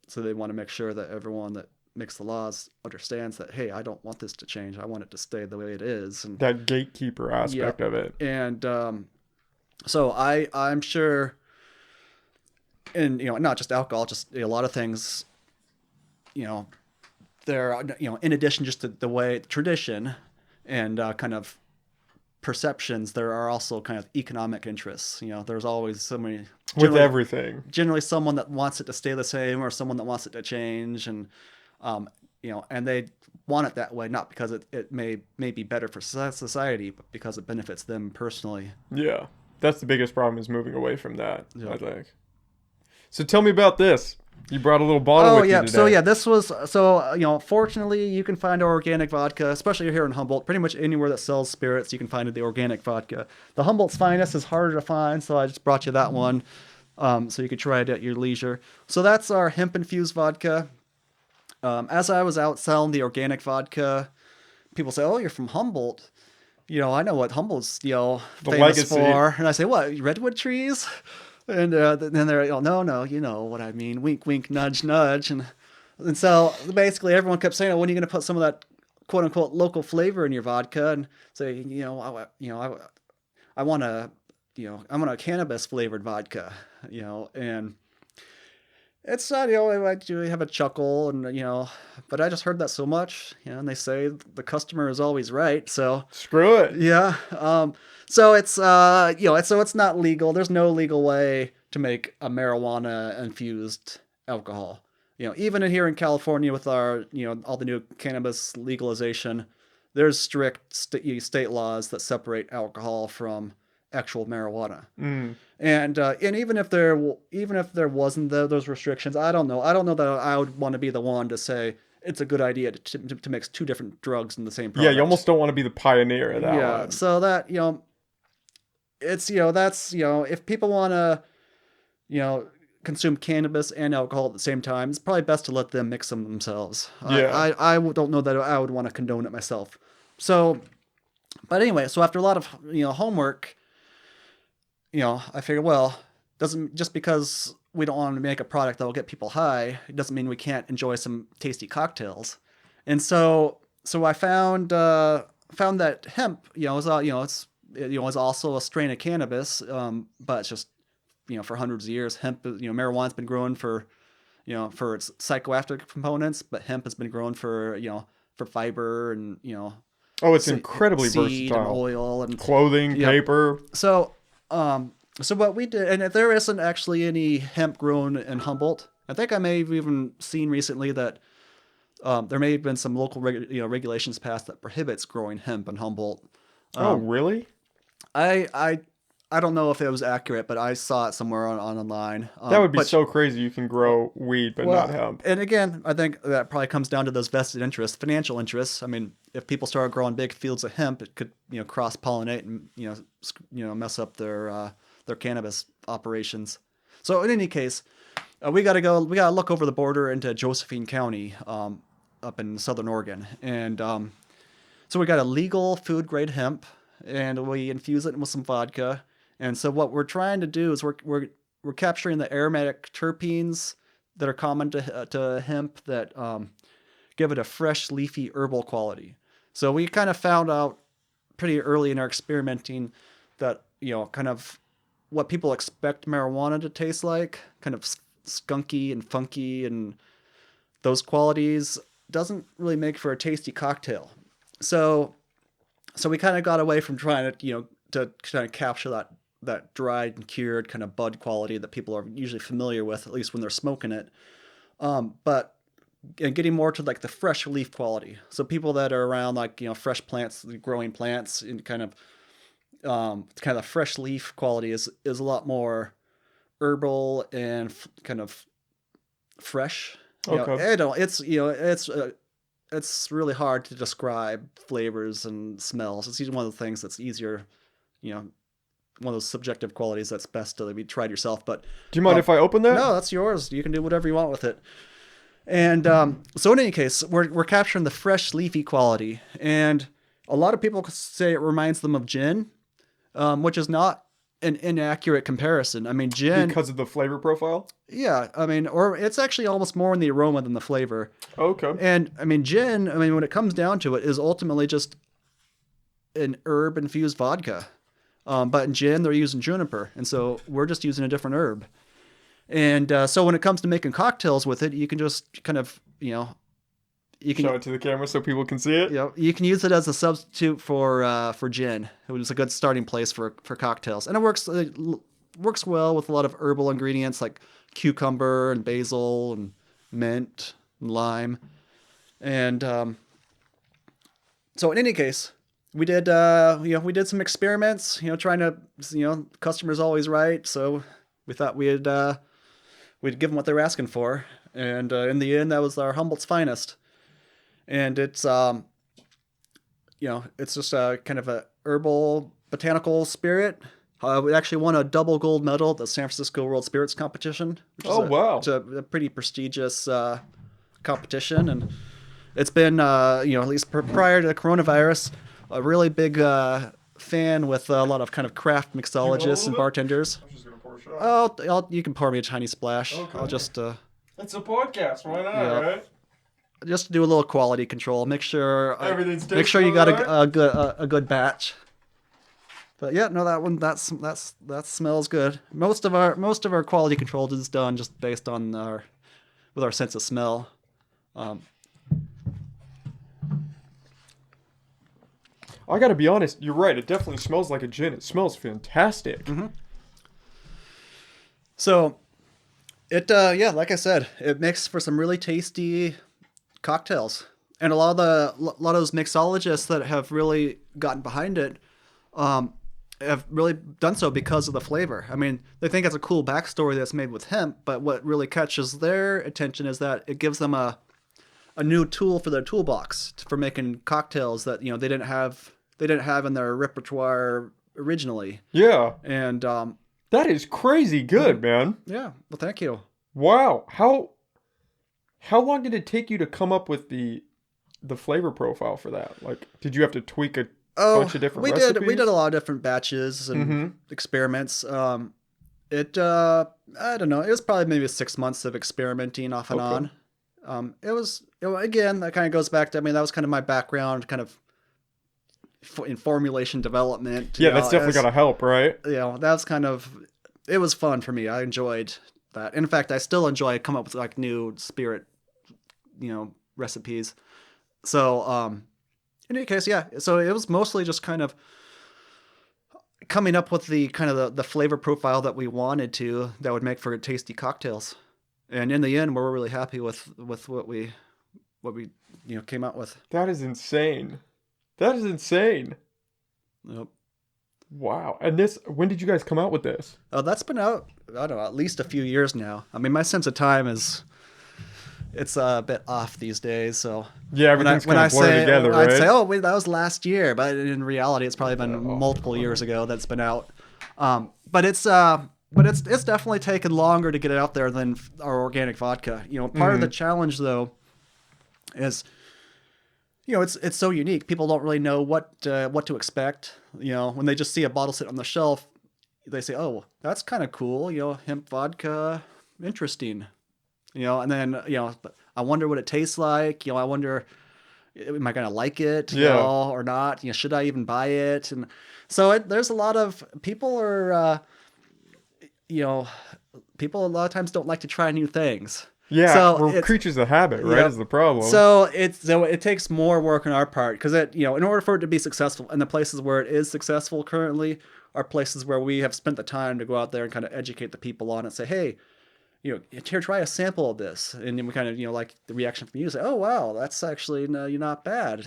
so they want to make sure that everyone that makes the laws understands that, hey, I don't want this to change. I want it to stay the way it is. And That gatekeeper aspect of it. And so I'm sure, and not just alcohol, just a lot of things, there, in addition just to the way tradition and kind of perceptions, there are also kind of economic interests. There's always so many With everything. Generally someone that wants it to stay the same or someone that wants it to change, and and they want it that way, not because it may be better for society, but because it benefits them personally. Yeah, that's the biggest problem, is moving away from that. Yeah. I think. So tell me about this. You brought a little bottle with you today. So yeah, this was, fortunately you can find our organic vodka, especially here in Humboldt. Pretty much anywhere that sells spirits, you can find the organic vodka. The Humboldt's Finest is harder to find, so I just brought you that one, so you could try it at your leisure. So that's our hemp-infused vodka. As I was out selling the organic vodka, people say, "Oh, you're from Humboldt. I know what Humboldt's, famous legacy for." And I say, "What, redwood trees?" And then they're, no, you know what I mean. Wink, wink, nudge, nudge. And so basically everyone kept saying, "Oh, when are you going to put some of that quote unquote local flavor in your vodka?" And say, I want a cannabis flavored vodka, and it's not, I do have a chuckle, and, but I just heard that so much, and they say the customer is always right. So screw it. Yeah. So it's, so it's not legal. There's no legal way to make a marijuana infused alcohol. Even here in California with our, all the new cannabis legalization, there's strict state laws that separate alcohol from actual marijuana. And even if there wasn't those restrictions, I don't know that I would want to be the one to say it's a good idea to mix two different drugs in the same product. Yeah, you almost don't want to be the pioneer of that one. Yeah, so that, it's, that's, if people want to, consume cannabis and alcohol at the same time, it's probably best to let them mix them themselves. Yeah. I don't know that I would want to condone it myself. So, but anyway, so after a lot of, homework, I figured, well, doesn't, just because we don't want to make a product that will get people high, it doesn't mean we can't enjoy some tasty cocktails. And so I found that hemp, is also a strain of cannabis, but it's just, for hundreds of years, hemp, marijuana's been grown for its psychoactive components, but hemp has been grown for fiber and, Oh, it's incredibly seed versatile. And oil and clothing, paper. So what we did, and if there isn't actually any hemp grown in Humboldt, I think I may have even seen recently that there may have been some local regulations passed that prohibits growing hemp in Humboldt. Oh, really? I don't know if it was accurate, but I saw it somewhere online. That would be so crazy. You can grow weed, but not hemp. And again, I think that probably comes down to those vested interests, financial interests. I mean, if people start growing big fields of hemp, it could, cross pollinate and, mess up their cannabis operations. So in any case, we got to look over the border into Josephine County, up in Southern Oregon. And, so we got a legal food grade hemp, and we infuse it with some vodka. And so what we're trying to do is we're capturing the aromatic terpenes that are common to hemp that give it a fresh, leafy, herbal quality. So we kind of found out pretty early in our experimenting that, kind of what people expect marijuana to taste like, kind of skunky and funky, and those qualities doesn't really make for a tasty cocktail. So we kind of got away from trying to, to kind of capture that dried and cured kind of bud quality that people are usually familiar with, at least when they're smoking it. But getting more to like the fresh leaf quality. So people that are around like, fresh plants, growing plants, and kind of the fresh leaf quality is a lot more herbal and kind of fresh. Okay. It's really hard to describe flavors and smells. It's usually one of the things that's easier, one of those subjective qualities that's best to be tried yourself. But do you mind if I open that? No, that's yours. You can do whatever you want with it. And so in any case, we're capturing the fresh leafy quality, and a lot of people say it reminds them of gin, which is not an inaccurate comparison. I mean, gin, Because of the flavor profile? yeah, I mean, or it's actually almost more in the aroma than the flavor. Okay. And I mean, gin, I mean, when it comes down to it, is ultimately just an herb infused vodka. But in gin, they're using juniper, and so we're just using a different herb. And so when it comes to making cocktails with it, you can just kind of, you can Show it to the camera so people can see it. you can use it as a substitute for gin. It was a good starting place for cocktails, and it works well with a lot of herbal ingredients like cucumber and basil and mint and lime. And so in any case, we did we did some experiments, trying to, customers always right, so we thought we'd give them what they were asking for, and in the end, that was our Humboldt's finest. And it's it's just a kind of a herbal botanical spirit. We actually won a double gold medal at the San Francisco World Spirits Competition. Wow. It's a pretty prestigious competition, and it's been at least prior to the coronavirus, a really big fan with a lot of kind of craft mixologists and bartenders. I'm just gonna pour a shot. You can pour me a tiny splash. Okay. I'll just It's a podcast. Why not? Yeah. Right? just do a little quality control. Make sure Everything's make sure you got tasting a good batch. But yeah, no, that smells good. Most of our quality control is done just based on with our sense of smell. I gotta be honest. You're right. It definitely smells like a gin. It smells fantastic. Mm-hmm. So, like I said, it makes for some really tasty cocktails, and a lot of those mixologists that have really gotten behind it, have really done so because of the flavor. I mean, they think it's a cool backstory that's made with hemp, but what really catches their attention is that it gives them a new tool for their toolbox for making cocktails that they didn't have in their repertoire originally. Yeah. And that is crazy good, man. yeah, well, thank you. Wow. How long did it take you to come up with the flavor profile for that? Like, did you have to tweak a bunch of different recipes? We did a lot of different batches and experiments. I don't know. It was probably maybe 6 months of experimenting off and on. Again, that kind of goes back to, I mean, that was kind of my background, kind of in formulation development. Yeah, that's definitely got to help, right? That's kind of, it was fun for me. I enjoyed that. In fact, I still enjoy coming up with like new spirit, recipes. So, in any case, yeah. So it was mostly just kind of coming up with the kind of the flavor profile that we wanted to, that would make for tasty cocktails. And in the end, we're really happy with what we came out with. That is insane. That is insane. Yep. Wow. And when did you guys come out with this? Oh, that's been out, I don't know, at least a few years now. I mean, my sense of time it's a bit off these days. So yeah, everything's kind of blurred together, right? I'd say, oh, wait, that was last year, but in reality, it's probably been multiple years ago that's been out. But it's definitely taken longer to get it out there than our organic vodka. Part of the challenge though is, it's so unique. People don't really know what to expect. When they just see a bottle sit on the shelf, they say, "Oh, that's kind of cool." Hemp vodka, interesting. And then I wonder what it tastes like. I wonder, am I gonna like it? Or not? Should I even buy it? And so there's a lot of people are, people a lot of times don't like to try new things. Yeah, so we're creatures of habit, right? Is the problem. So it takes more work on our part because in order for it to be successful, and the places where it is successful currently are places where we have spent the time to go out there and kind of educate the people on it. Say, hey, here, try a sample of this, and then we kind of like the reaction from you, say, oh wow, that's actually not bad,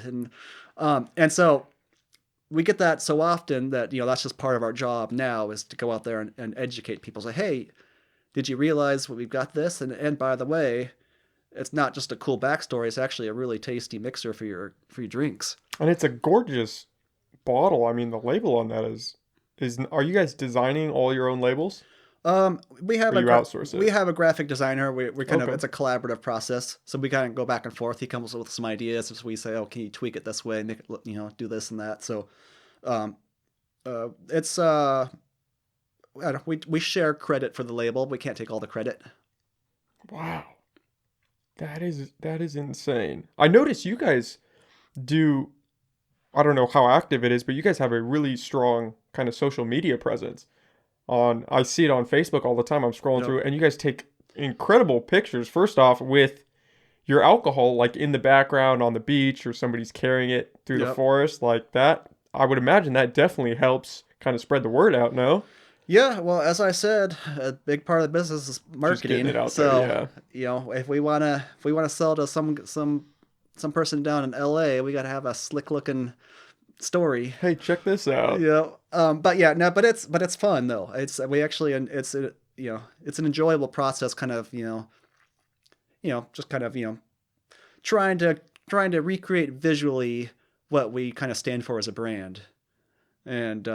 and so we get that so often that that's just part of our job now, is to go out there and educate people. Say, hey, did you realize we've got this? And by the way, it's not just a cool backstory. It's actually a really tasty mixer for your drinks. And it's a gorgeous bottle. I mean, the label on that is. Are you guys designing all your own labels? We have outsource it? We have a graphic designer. We kind of, it's a collaborative process. So we kind of go back and forth. He comes with some ideas. So we say, oh, can you tweak it this way? Make it, do this and that. So, it's we share credit for the label. We can't take all the credit. Wow. That is insane. I noticed you guys do, I don't know how active it is, but you guys have a really strong kind of social media presence. I see it on Facebook all the time. I'm scrolling Yep. through, and you guys take incredible pictures. First off, with your alcohol, like in the background on the beach, or somebody's carrying it through the Yep. forest, like that. I would imagine that definitely helps kind of spread the word out. No, Yeah, well, as I said, a big part of the business is marketing. it out So, there, if we wanna sell to some person down in L.A., we gotta have a slick looking story. Hey, check this out. But yeah, no, but it's fun though. It's an enjoyable process, kind of just kind of trying to recreate visually what we kind of stand for as a brand, and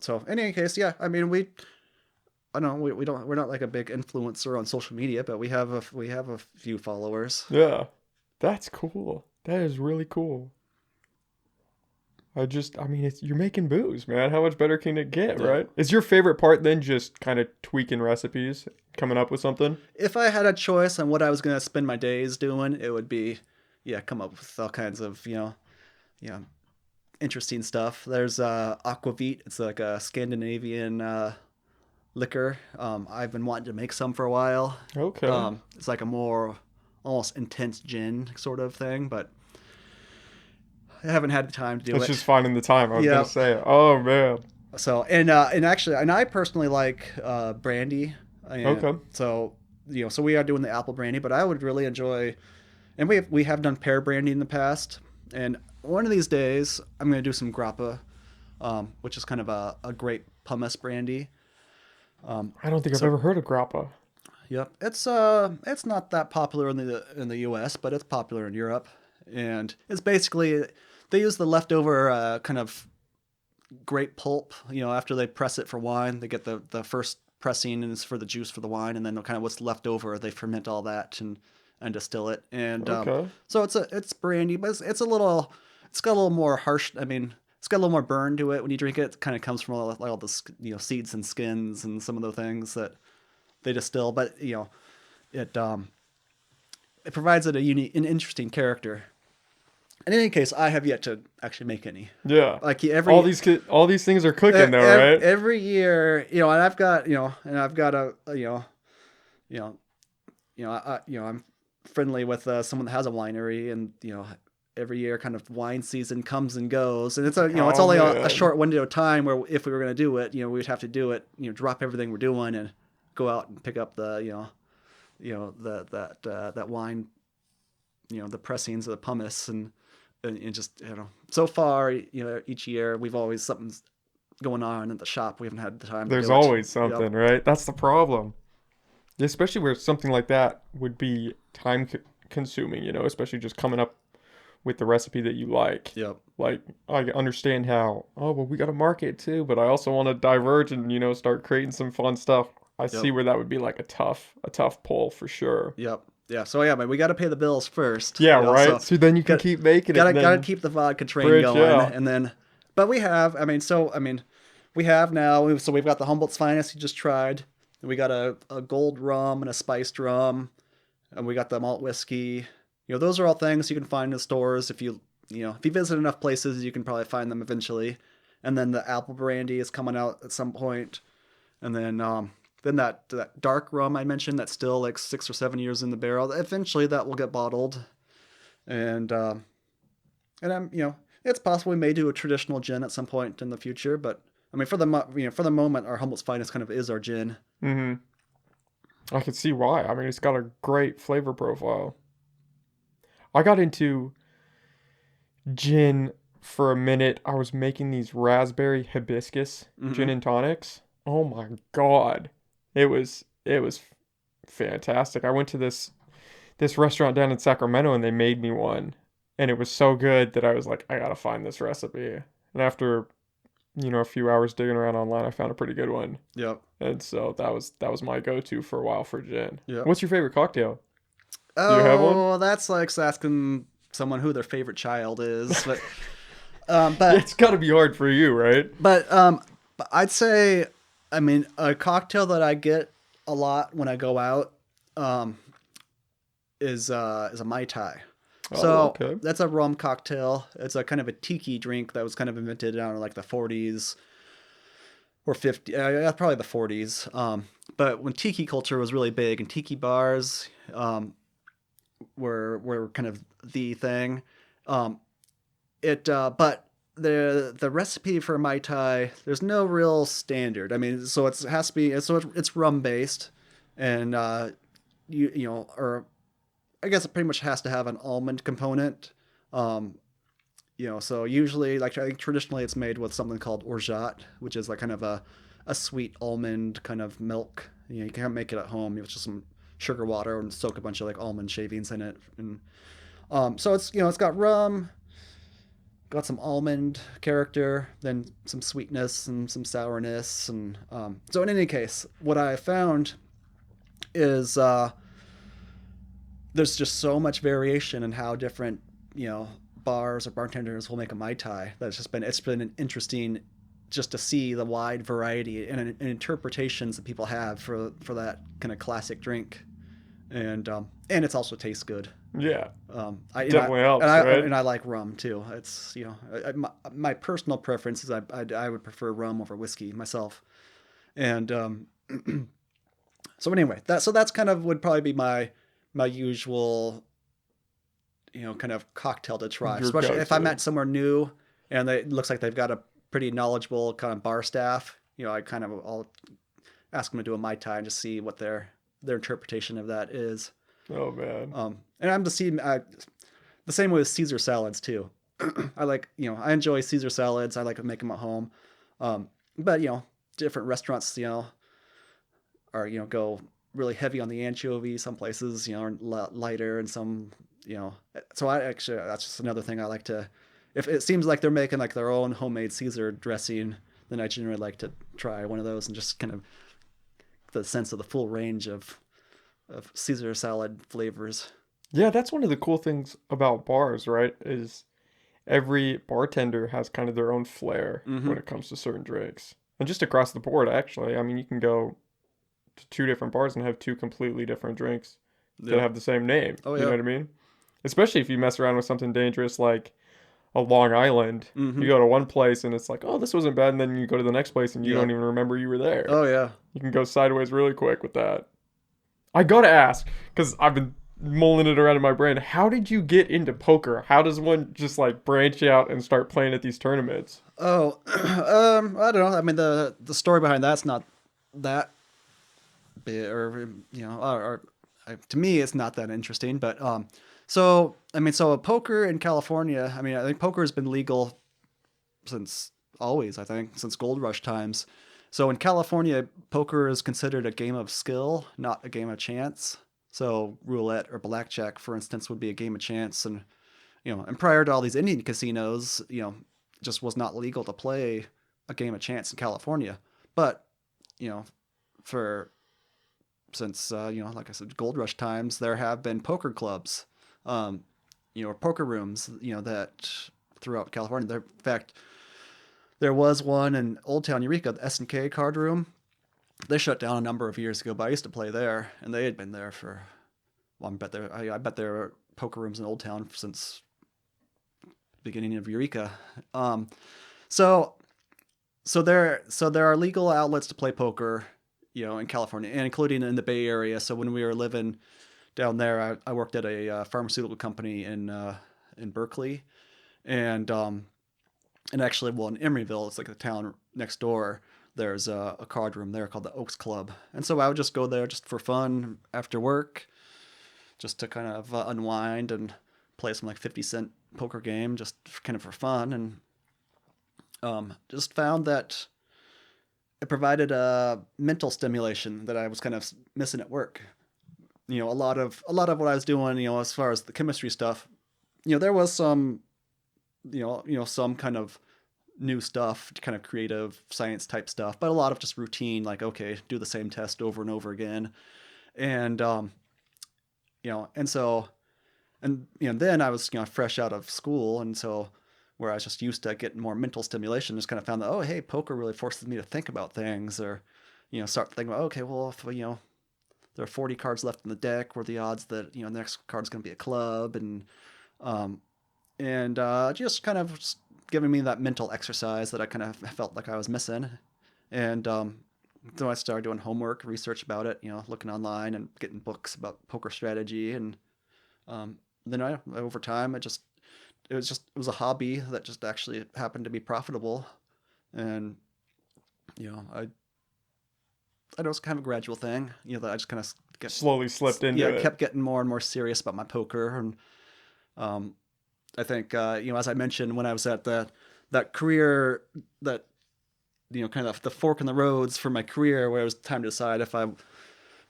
so in any case, yeah, I mean I don't know, we're not like a big influencer on social media, but we have a few followers. Yeah, that's cool. That is really cool. I mean, you're making booze, man. How much better can it get, Yeah. right? Is your favorite part then just kind of tweaking recipes, coming up with something? If I had a choice on what I was going to spend my days doing, it would be, come up with all kinds of, interesting stuff. There's aquavit. It's like a Scandinavian liquor. I've been wanting to make some for a while. Okay. It's like a more almost intense gin sort of thing, but I haven't had the time to do It's it. just finding the time. I was Yeah. gonna say, oh man. So and actually, I personally like brandy. Okay. So so we are doing the apple brandy, but I would really enjoy, and we have done pear brandy in the past, and one of these days I'm going to do some grappa, which is kind of a great pumice brandy. I don't think I've ever heard of grappa. Yep, it's not that popular in the U.S., but it's popular in Europe, and it's basically they use the leftover kind of grape pulp. After they press it for wine, they get the first pressing, and it's for the juice for the wine, and then kind of what's left over, they ferment all that and distill it. And Okay. so it's brandy, but it's got a little more harsh. I mean, it's got a little more burn to it when you drink it. It kind of comes from all the seeds and skins and some of the things that they distill, but it provides it an interesting character. In any case, I have yet to actually make any. Yeah. Like all these things are cooking though, right? Every year, and I've got I'm friendly with someone that has a winery, and every year kind of wine season comes and goes, and it's it's only a short window of time where if we were going to do it, we'd have to do it, drop everything we're doing and go out and pick up the that wine, the pressings of the pumice and just so far each year we've always something's going on at the shop. We haven't had the time. There's to do it. always something, right? That's the problem. Especially where something like that would be time consuming, especially just coming up with the recipe that you like. Yep. Like, I understand how, we got to market too, but I also want to diverge and, start creating some fun stuff. I see where that would be like a tough pull for sure. Yep. Yeah. So yeah, but we got to pay the bills first. Yeah, right. So then you can keep making it. Gotta keep the vodka train going, and then. But we have. We have now. So we've got the Humboldt's Finest you just tried. We got a gold rum and a spiced rum, and we got the malt whiskey. Those are all things you can find in the stores. If you visit enough places, you can probably find them eventually. And then the apple brandy is coming out at some point, and then that dark rum I mentioned that's still like 6 or 7 years in the barrel. Eventually, that will get bottled, and I'm it's possible we may do a traditional gin at some point in the future. But I mean, for the moment, our Humboldt's Finest kind of is our gin. Mm-hmm. I can see why. I mean, it's got a great flavor profile. I got into gin for a minute. I was making these raspberry hibiscus gin and tonics. Oh my God. It was fantastic. I went to this restaurant down in Sacramento and they made me one. And it was so good that I was like, I gotta find this recipe. And after, a few hours digging around online, I found a pretty good one. Yep. And so that was my go-to for a while for gin. Yep. What's your favorite cocktail? Oh, you have one? That's like asking someone who their favorite child is. But, but it's got to be hard for you, right? But I'd say I mean, a cocktail that I get a lot when I go out um, is a Mai Tai. Oh, So okay. that's a rum cocktail. It's a kind of a tiki drink that was kind of invented in like the 40s or 50, probably the 40s. But when tiki culture was really big and tiki bars were kind of the thing, um, but the recipe for Mai Tai, there's no real standard. I mean, so it has to be it's rum based, and or I guess it pretty much has to have an almond component. Um, so usually, like I think traditionally, it's made with something called orgeat, which is like kind of a sweet almond kind of milk. You can't make it at home. It's just some sugar water and soak a bunch of like almond shavings in it, and so it's got rum, got some almond character, then some sweetness and some sourness, and so in any case, what I found is there's just so much variation in how different bars or bartenders will make a mai tai. It's been interesting just to see the wide variety and interpretations that people have for that kind of classic drink, and it's also tastes good. Yeah, I and I definitely and helps, I right? and I like rum too. It's my personal preference is I would prefer rum over whiskey myself. And so anyway, that's kind of would probably be my usual kind of cocktail to try, Your especially if I'm go-to. at somewhere new and it looks like they've got a pretty knowledgeable kind of bar staff. I'll ask them to do a mai tai and just see what their interpretation of that is. Oh man. And I'm the same way with Caesar salads too. I enjoy Caesar salads. I like to make them at home. But different restaurants, are go really heavy on the anchovy. Some places, are lighter, and some, So I actually that's just another thing I like to. If it seems like they're making like their own homemade Caesar dressing, then I generally like to try one of those and just kind of the sense of the full range of Caesar salad flavors. Yeah, that's one of the cool things about bars, right? Is every bartender has kind of their own flair Mm-hmm. when it comes to certain drinks. And just across the board, actually. I mean, you can go to two different bars and have two completely different drinks that Yep. have the same name. Oh You know yeah. what I mean? Especially if you mess around with something dangerous like a Long Island. You Mm-hmm. go to one place and it's like, oh, this wasn't bad. And then you go to the next place and you don't Yep. even remember you were there. Oh yeah. You can go sideways really quick with that. I gotta ask, because I've been mulling it around in my brain. How did you get into poker? How does one just like branch out and start playing at these tournaments? Oh, I don't know. I mean, the story behind that's not that big, or to me, it's not that interesting. But so I mean, so poker in California. I mean, I think poker has been legal since always. I think since gold rush times. So in California, poker is considered a game of skill, not a game of chance. So roulette or blackjack, for instance, would be a game of chance, and prior to all these Indian casinos, just was not legal to play a game of chance in California. But you know, for since like I said, gold rush times, there have been poker clubs, um, or poker rooms, that throughout California. In fact, there was one in Old Town Eureka, the S&K card room. They shut down a number of years ago, but I used to play there, and they had been there for. Well, I bet there are poker rooms in Old Town since beginning of Eureka. Um, so there are legal outlets to play poker, in California, and including in the Bay Area. So when we were living down there, I worked at a pharmaceutical company in Berkeley, and actually, well, in Emeryville, it's like the town next door. There's a card room there called the Oaks Club, and so I would just go there just for fun after work, just to kind of unwind and play some like 50 cent poker game, just kind of for fun, and just found that it provided a mental stimulation that I was kind of missing at work. A lot of what I was doing, as far as the chemistry stuff, there was some, some kind of new stuff, kind of creative science type stuff, but a lot of just routine, like okay, do the same test over and over again, and and so, and then I was fresh out of school, and so where I was just used to getting more mental stimulation, just kind of found that, oh, hey, poker really forces me to think about things, or, start thinking about, okay, well, if, there are 40 cards left in the deck, what are the odds that, the next card's going to be a club, um, just kind of giving me that mental exercise that I kind of felt like I was missing. And so I started doing homework, research about it, looking online and getting books about poker strategy. And then over time, it was a hobby that just actually happened to be profitable. And, I know it's kind of a gradual thing, that I just kind of slowly slipped into it. Kept getting more and more serious about my poker. And I think, as I mentioned, when I was at that career, that, kind of the fork in the roads for my career, where it was time to decide if I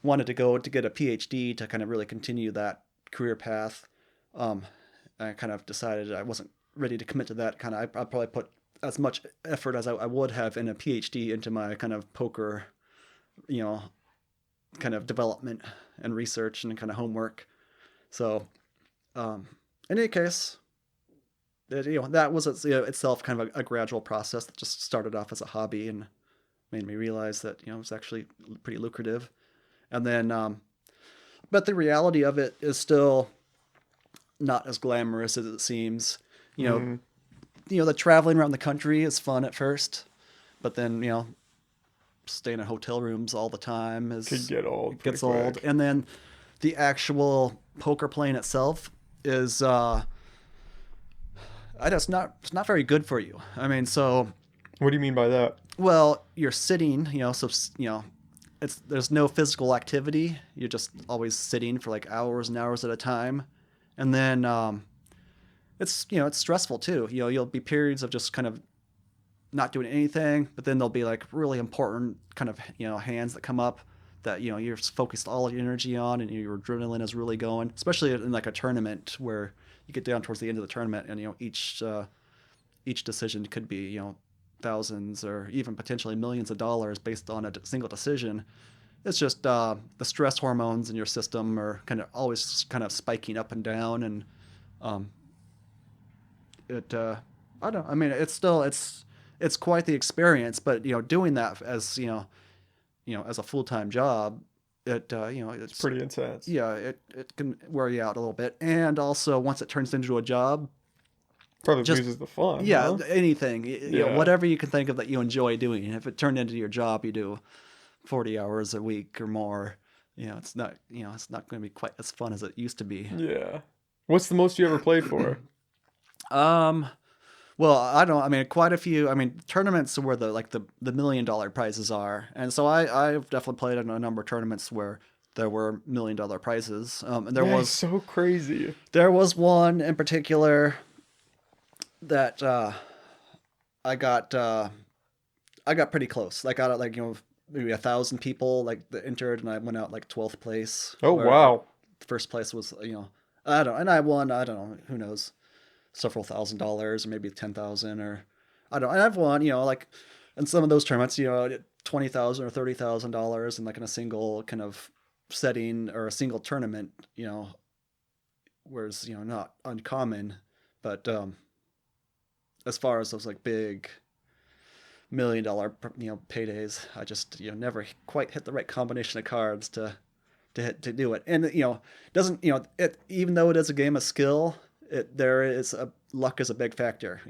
wanted to go to get a PhD to kind of really continue that career path. I kind of decided I wasn't ready to commit to that. I'd probably put as much effort as I would have in a PhD into my kind of poker, kind of development and research and kind of homework. So, in any case, that was itself kind of a gradual process that just started off as a hobby and made me realize that, it was actually pretty lucrative. And then, but the reality of it is still not as glamorous as it seems. The traveling around the country is fun at first, but then, staying in hotel rooms all the time could get old. It gets old. And then the actual poker playing itself is, it's not very good for you. I mean, so. What do you mean by that? Well, you're sitting, so, there's no physical activity. You're just always sitting for like hours and hours at a time. And then, it's stressful too. You'll be periods of just kind of not doing anything, but then there'll be like really important kind of, hands that come up that, you're focused all your energy on, and your adrenaline is really going, especially in like a tournament where you get down towards the end of the tournament, and, each decision could be, thousands or even potentially millions of dollars based on a single decision. It's just, the stress hormones in your system are kind of always kind of spiking up and down. And, it's quite the experience, but, doing that as, as a full-time job, it's pretty intense. Yeah, it can wear you out a little bit. And also, once it turns into a job, probably loses the fun. Yeah, huh? Anything, whatever you can think of that you enjoy doing. If it turned into your job, you do 40 hours a week or more. It's not going to be quite as fun as it used to be. Yeah. What's the most you ever played for? Well, I don't. I mean, quite a few. I mean, tournaments where the $1 million prizes are, and so I've definitely played in a number of tournaments where there were $1 million prizes. And there was so crazy. There was one in particular that I got pretty close. I got maybe 1,000 people that entered, and I went out 12th place. Oh wow! First place was and I won. I don't know, who knows, several $1,000s or maybe 10,000 or I don't know. And I've won in some of those tournaments, $20,000 or $30,000 in a single kind of setting or a single tournament, whereas not uncommon, but as far as those big $1 million paydays, I just never quite hit the right combination of cards to do it. And doesn't it, even though it is a game of skill, luck is a big factor.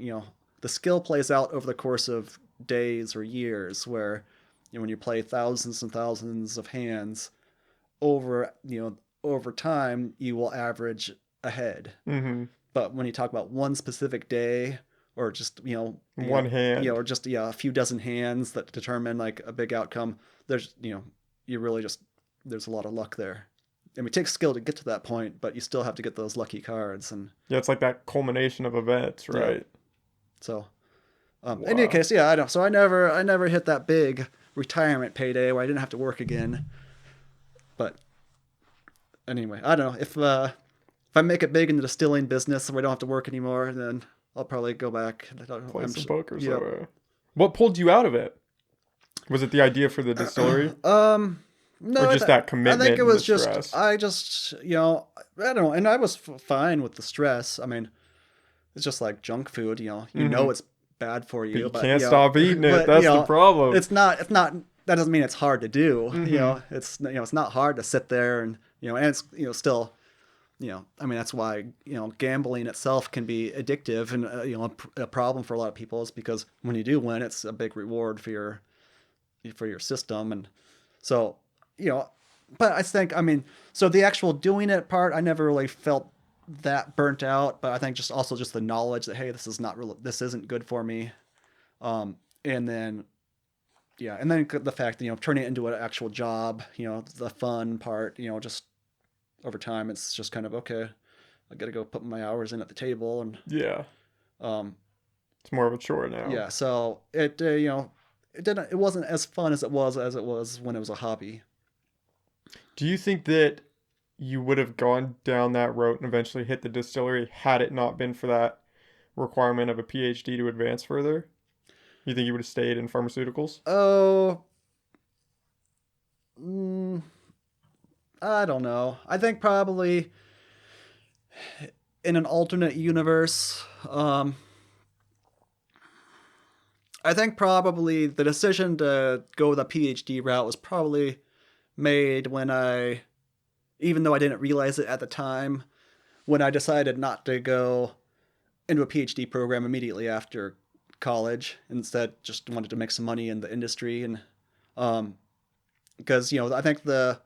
The skill plays out over the course of days or years, where when you play thousands and thousands of hands over time, you will average ahead. Mm-hmm. But when you talk about one specific day, or just one hand, or just a few dozen hands that determine a big outcome, there's you really just, there's a lot of luck there. I mean, it takes skill to get to that point, but you still have to get those lucky cards. And yeah, it's like that culmination of events, right? Yeah. So, in any case, yeah, I don't. So I never hit that big retirement payday where I didn't have to work again. But anyway, I don't know if I make it big in the distilling business where I don't have to work anymore, then I'll probably go back. Play some poker somewhere. What pulled you out of it? Was it the idea for the distillery? No, or just that commitment. I think it was just, stress? I don't know, and I was fine with the stress. I mean, it's just like junk food. You Mm-hmm. know it's bad for But you, you but can't stop eating it. but That's the problem. it's not. That doesn't mean it's hard to do. Mm-hmm. It's not hard to sit there and and it's still. I mean, that's why, gambling itself can be addictive and, a problem for a lot of people is because when you do win, it's a big reward for your system. And so, but I think, I mean, so the actual doing it part, I never really felt that burnt out, but I think just the knowledge that, hey, this isn't good for me. And then, and then the fact that, turning it into an actual job, the fun part, just over time, it's just kind of, okay, I got to go put my hours in at the table. And, Yeah. um, It's more of a chore now. yeah, so it wasn't as fun as it was when it was a hobby. Do you think that you would have gone down that road and eventually hit the distillery had it not been for that requirement of a PhD to advance further? You think you would have stayed in pharmaceuticals? Oh, I don't know. I think probably in an alternate universe, I think probably the decision to go the PhD route was probably made even though I didn't realize it at the time, when I decided not to go into a PhD program immediately after college. Instead, just wanted to make some money in the industry. And because, I think the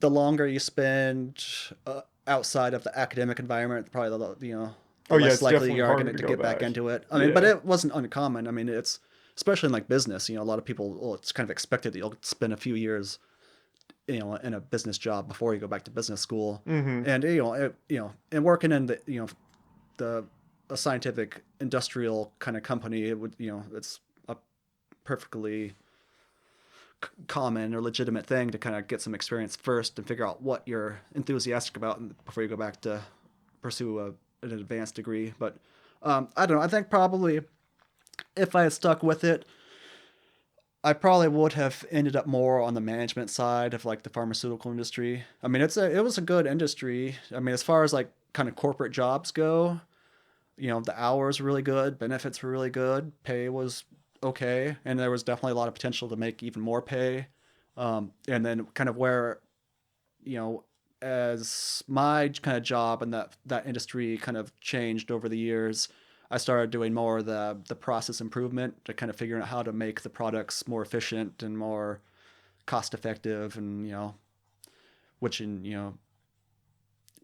longer you spend outside of the academic environment, probably the Oh yeah, less it's likely definitely you are harder going to to go get back back. into it. I mean, but Yeah. it wasn't uncommon. I mean, it's especially in like business. A lot of people, well, it's kind of expected that you'll spend a few years, in a business job before you go back to business school. Mm-hmm. And and working in the a scientific industrial kind of company, it would it's a perfectly common or legitimate thing to kind of get some experience first and figure out what you're enthusiastic about before you go back to pursue an advanced degree. But I don't know. I think probably if I had stuck with it, I probably would have ended up more on the management side of like the pharmaceutical industry. I mean, it was a good industry. I mean, as far as like kind of corporate jobs go, the hours were really good, benefits were really good, pay was okay, and there was definitely a lot of potential to make even more pay. And then kind of where, you know, as my kind of job and that industry kind of changed over the years, I started doing more of the process improvement to kind of figuring out how to make the products more efficient and more cost effective, and which in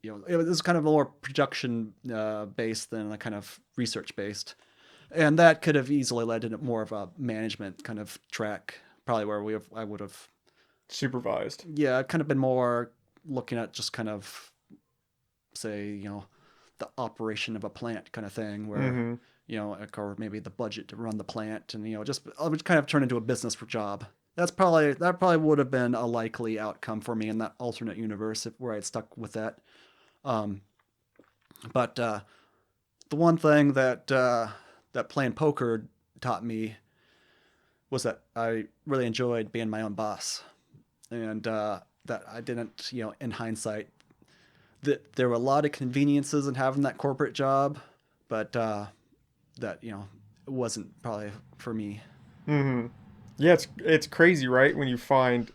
it was kind of more production based than a kind of research based, and that could have easily led to more of a management kind of track, probably where I would have Supervised. kind of been more looking at just kind of say the operation of a plant kind of thing where Mm-hmm. or maybe the budget to run the plant, and just I would kind of turn into a business job. That probably would have been a likely outcome for me in that alternate universe where I'd stuck with that. Um, but the one thing that playing poker taught me was that I really enjoyed being my own boss, and that I didn't, in hindsight, that there were a lot of conveniences in having that corporate job, but that it wasn't probably for me. Mm-hmm. Yeah, it's crazy, right? When you find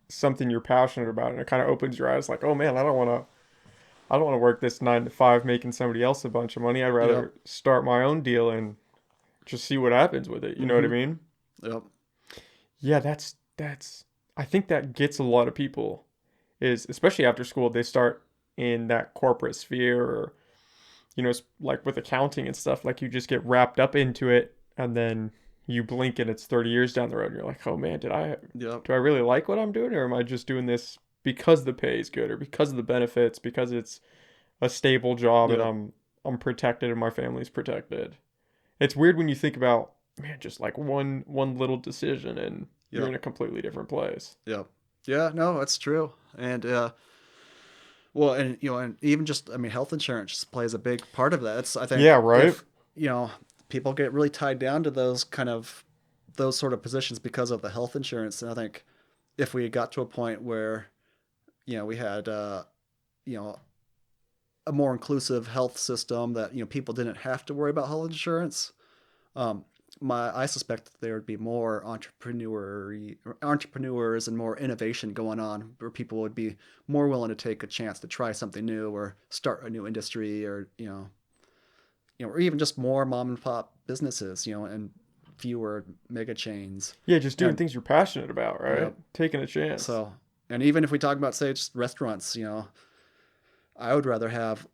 something you're passionate about, and it kind of opens your eyes, like, oh man, I don't want to work this 9 to 5 making somebody else a bunch of money. I'd Yep. rather start my own deal and just see what happens with it. You know what I Mm-hmm. mean? Yep. Yeah, that's. I think that gets a lot of people is especially after school they start in that corporate sphere or like with accounting and stuff, like you just get wrapped up into it and then you blink and it's 30 years down the road and you're like, oh man, Yep. do I really like what I'm doing, or am I just doing this because the pay is good or because of the benefits, because it's a stable job and Yep. I'm protected and my family's protected. It's weird when you think about, man, just like one little decision and you're Yep. in a completely different place. Yep. Yeah. No, that's true. And well, and and even just, I mean, health insurance plays a big part of that. It's, I Yeah, think, right. if people get really tied down to those sort of positions because of the health insurance, and I think if we got to a point where we had you know a more inclusive health system that, people didn't have to worry about health insurance, I suspect that there would be more entrepreneurs and more innovation going on, where people would be more willing to take a chance to try something new or start a new industry, or or even just more mom and pop businesses, and fewer mega chains. Yeah, just doing things you're passionate about, right? Yep. Taking a chance. So, and even if we talk about, say, just restaurants, I would rather have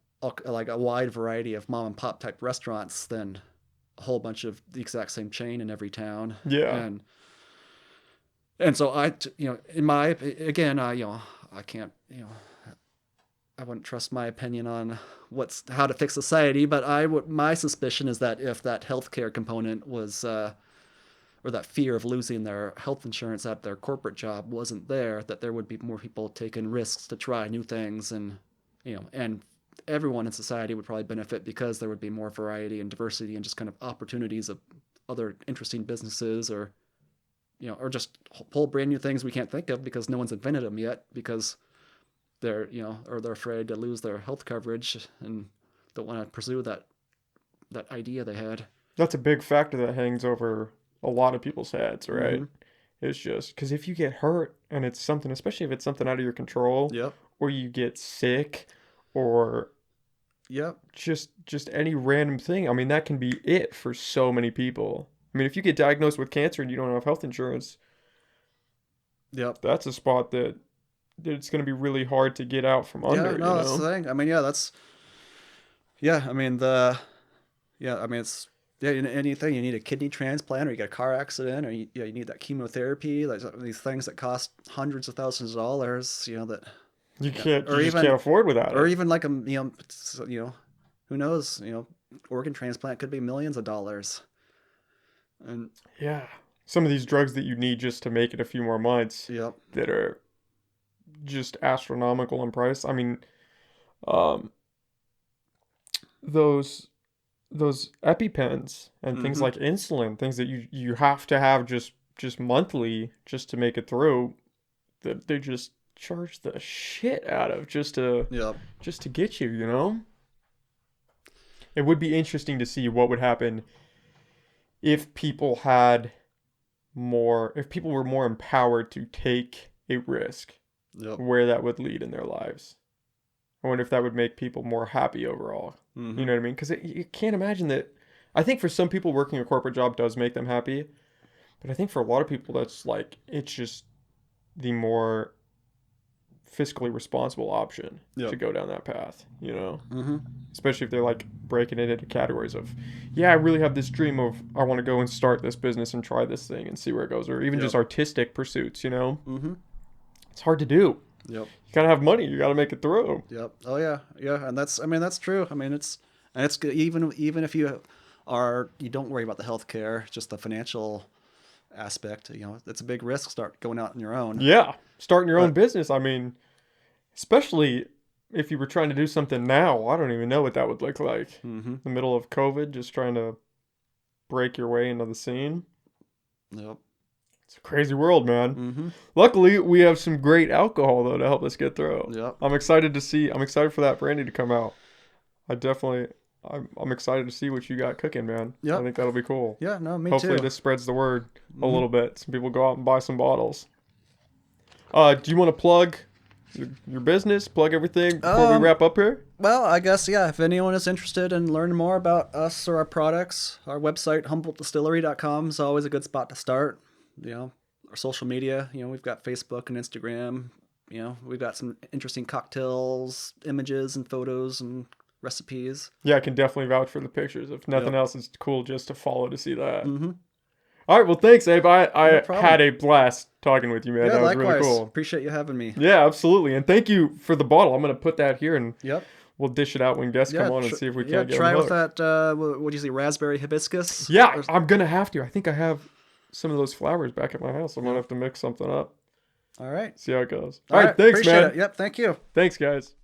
like a wide variety of mom and pop type restaurants than a whole bunch of the exact same chain in every town. Yeah. And so in my, again, I can't, I wouldn't trust my opinion on how to fix society, but my suspicion is that if that healthcare component was, or that fear of losing their health insurance at their corporate job wasn't there, that there would be more people taking risks to try new things, and everyone in society would probably benefit because there would be more variety and diversity and just kind of opportunities of other interesting businesses, or just whole brand new things we can't think of because no one's invented them yet, because they're or they're afraid to lose their health coverage and don't want to pursue that idea they had. That's a big factor that hangs over a lot of people's heads, right? Mm-hmm. It's just because if you get hurt and it's something, especially if it's something out of your control, yep, or you get sick, or yep, just any random thing. I mean, that can be it for so many people. I mean, if you get diagnosed with cancer and you don't have health insurance, yep, that's a spot that it's going to be really hard to get out from under. No, that's the thing. I mean, it's anything. You need a kidney transplant, or you get a car accident, or you need that chemotherapy. Like these things that cost hundreds of thousands of dollars. That you can't afford without it. Or even like who knows? Organ transplant could be millions of dollars. And yeah, some of these drugs that you need just to make it a few more months. Yep. That are just astronomical in price. I mean, those EpiPens and things like insulin, things that you have to have just monthly just to make it through, that they just charge the shit out of just to get you. It would be interesting to see what would happen if people were more empowered to take a risk. Yep. Where that would lead in their lives. I wonder if that would make people more happy overall. Mm-hmm. You know what I mean? Because you can't imagine that. I think for some people, working a corporate job does make them happy. But I think for a lot of people, it's just the more fiscally responsible option to go down that path, Mm-hmm. Especially if they're breaking it into categories of, yeah, I really have this dream of, I want to go and start this business and try this thing and see where it goes. Or even just artistic pursuits, Mm-hmm. It's hard to do. Yep. You gotta have money. You gotta make it through. Yep. Oh yeah, yeah, and that's true. I mean, it's good. Even if you don't worry about the healthcare, just the financial aspect. It's a big risk. Start going out on your own. Yeah, starting your own business. I mean, especially if you were trying to do something now. I don't even know what that would look like. Mm-hmm. In the middle of COVID, just trying to break your way into the scene. Yep. It's a crazy world, man. Mm-hmm. Luckily, we have some great alcohol though to help us get through. Yep. I'm excited for that brandy to come out. I'm excited to see what you got cooking, man. Yep. I think that'll be cool. Yeah, no, me Hopefully too. this spreads the word a little bit. Some people go out and buy some bottles. Do you want to plug your business? Plug everything before we wrap up here? Well, I guess, yeah, if anyone is interested in learning more about us or our products, our website, HumboldtDistillery.com, is always a good spot to start. Our social media, we've got Facebook and Instagram. We've got some interesting cocktails, images and photos and recipes. Yeah, I can definitely vouch for the pictures. If nothing else, it's cool just to follow to see that. Mm-hmm. All right, well, thanks, Abe. I had a blast talking with you, man. Yeah, that was likewise. really cool. Appreciate you having me. Yeah, absolutely. And thank you for the bottle. I'm going to put that here and we'll dish it out when guests come on and see if we can't get try them with that, what do you say, raspberry hibiscus? Yeah, I'm going to have to. I think I have some of those flowers back at my house. I'm going to have to mix something up. All right. See how it goes. All right, thanks, appreciate man. it. Yep, thank you. Thanks, guys.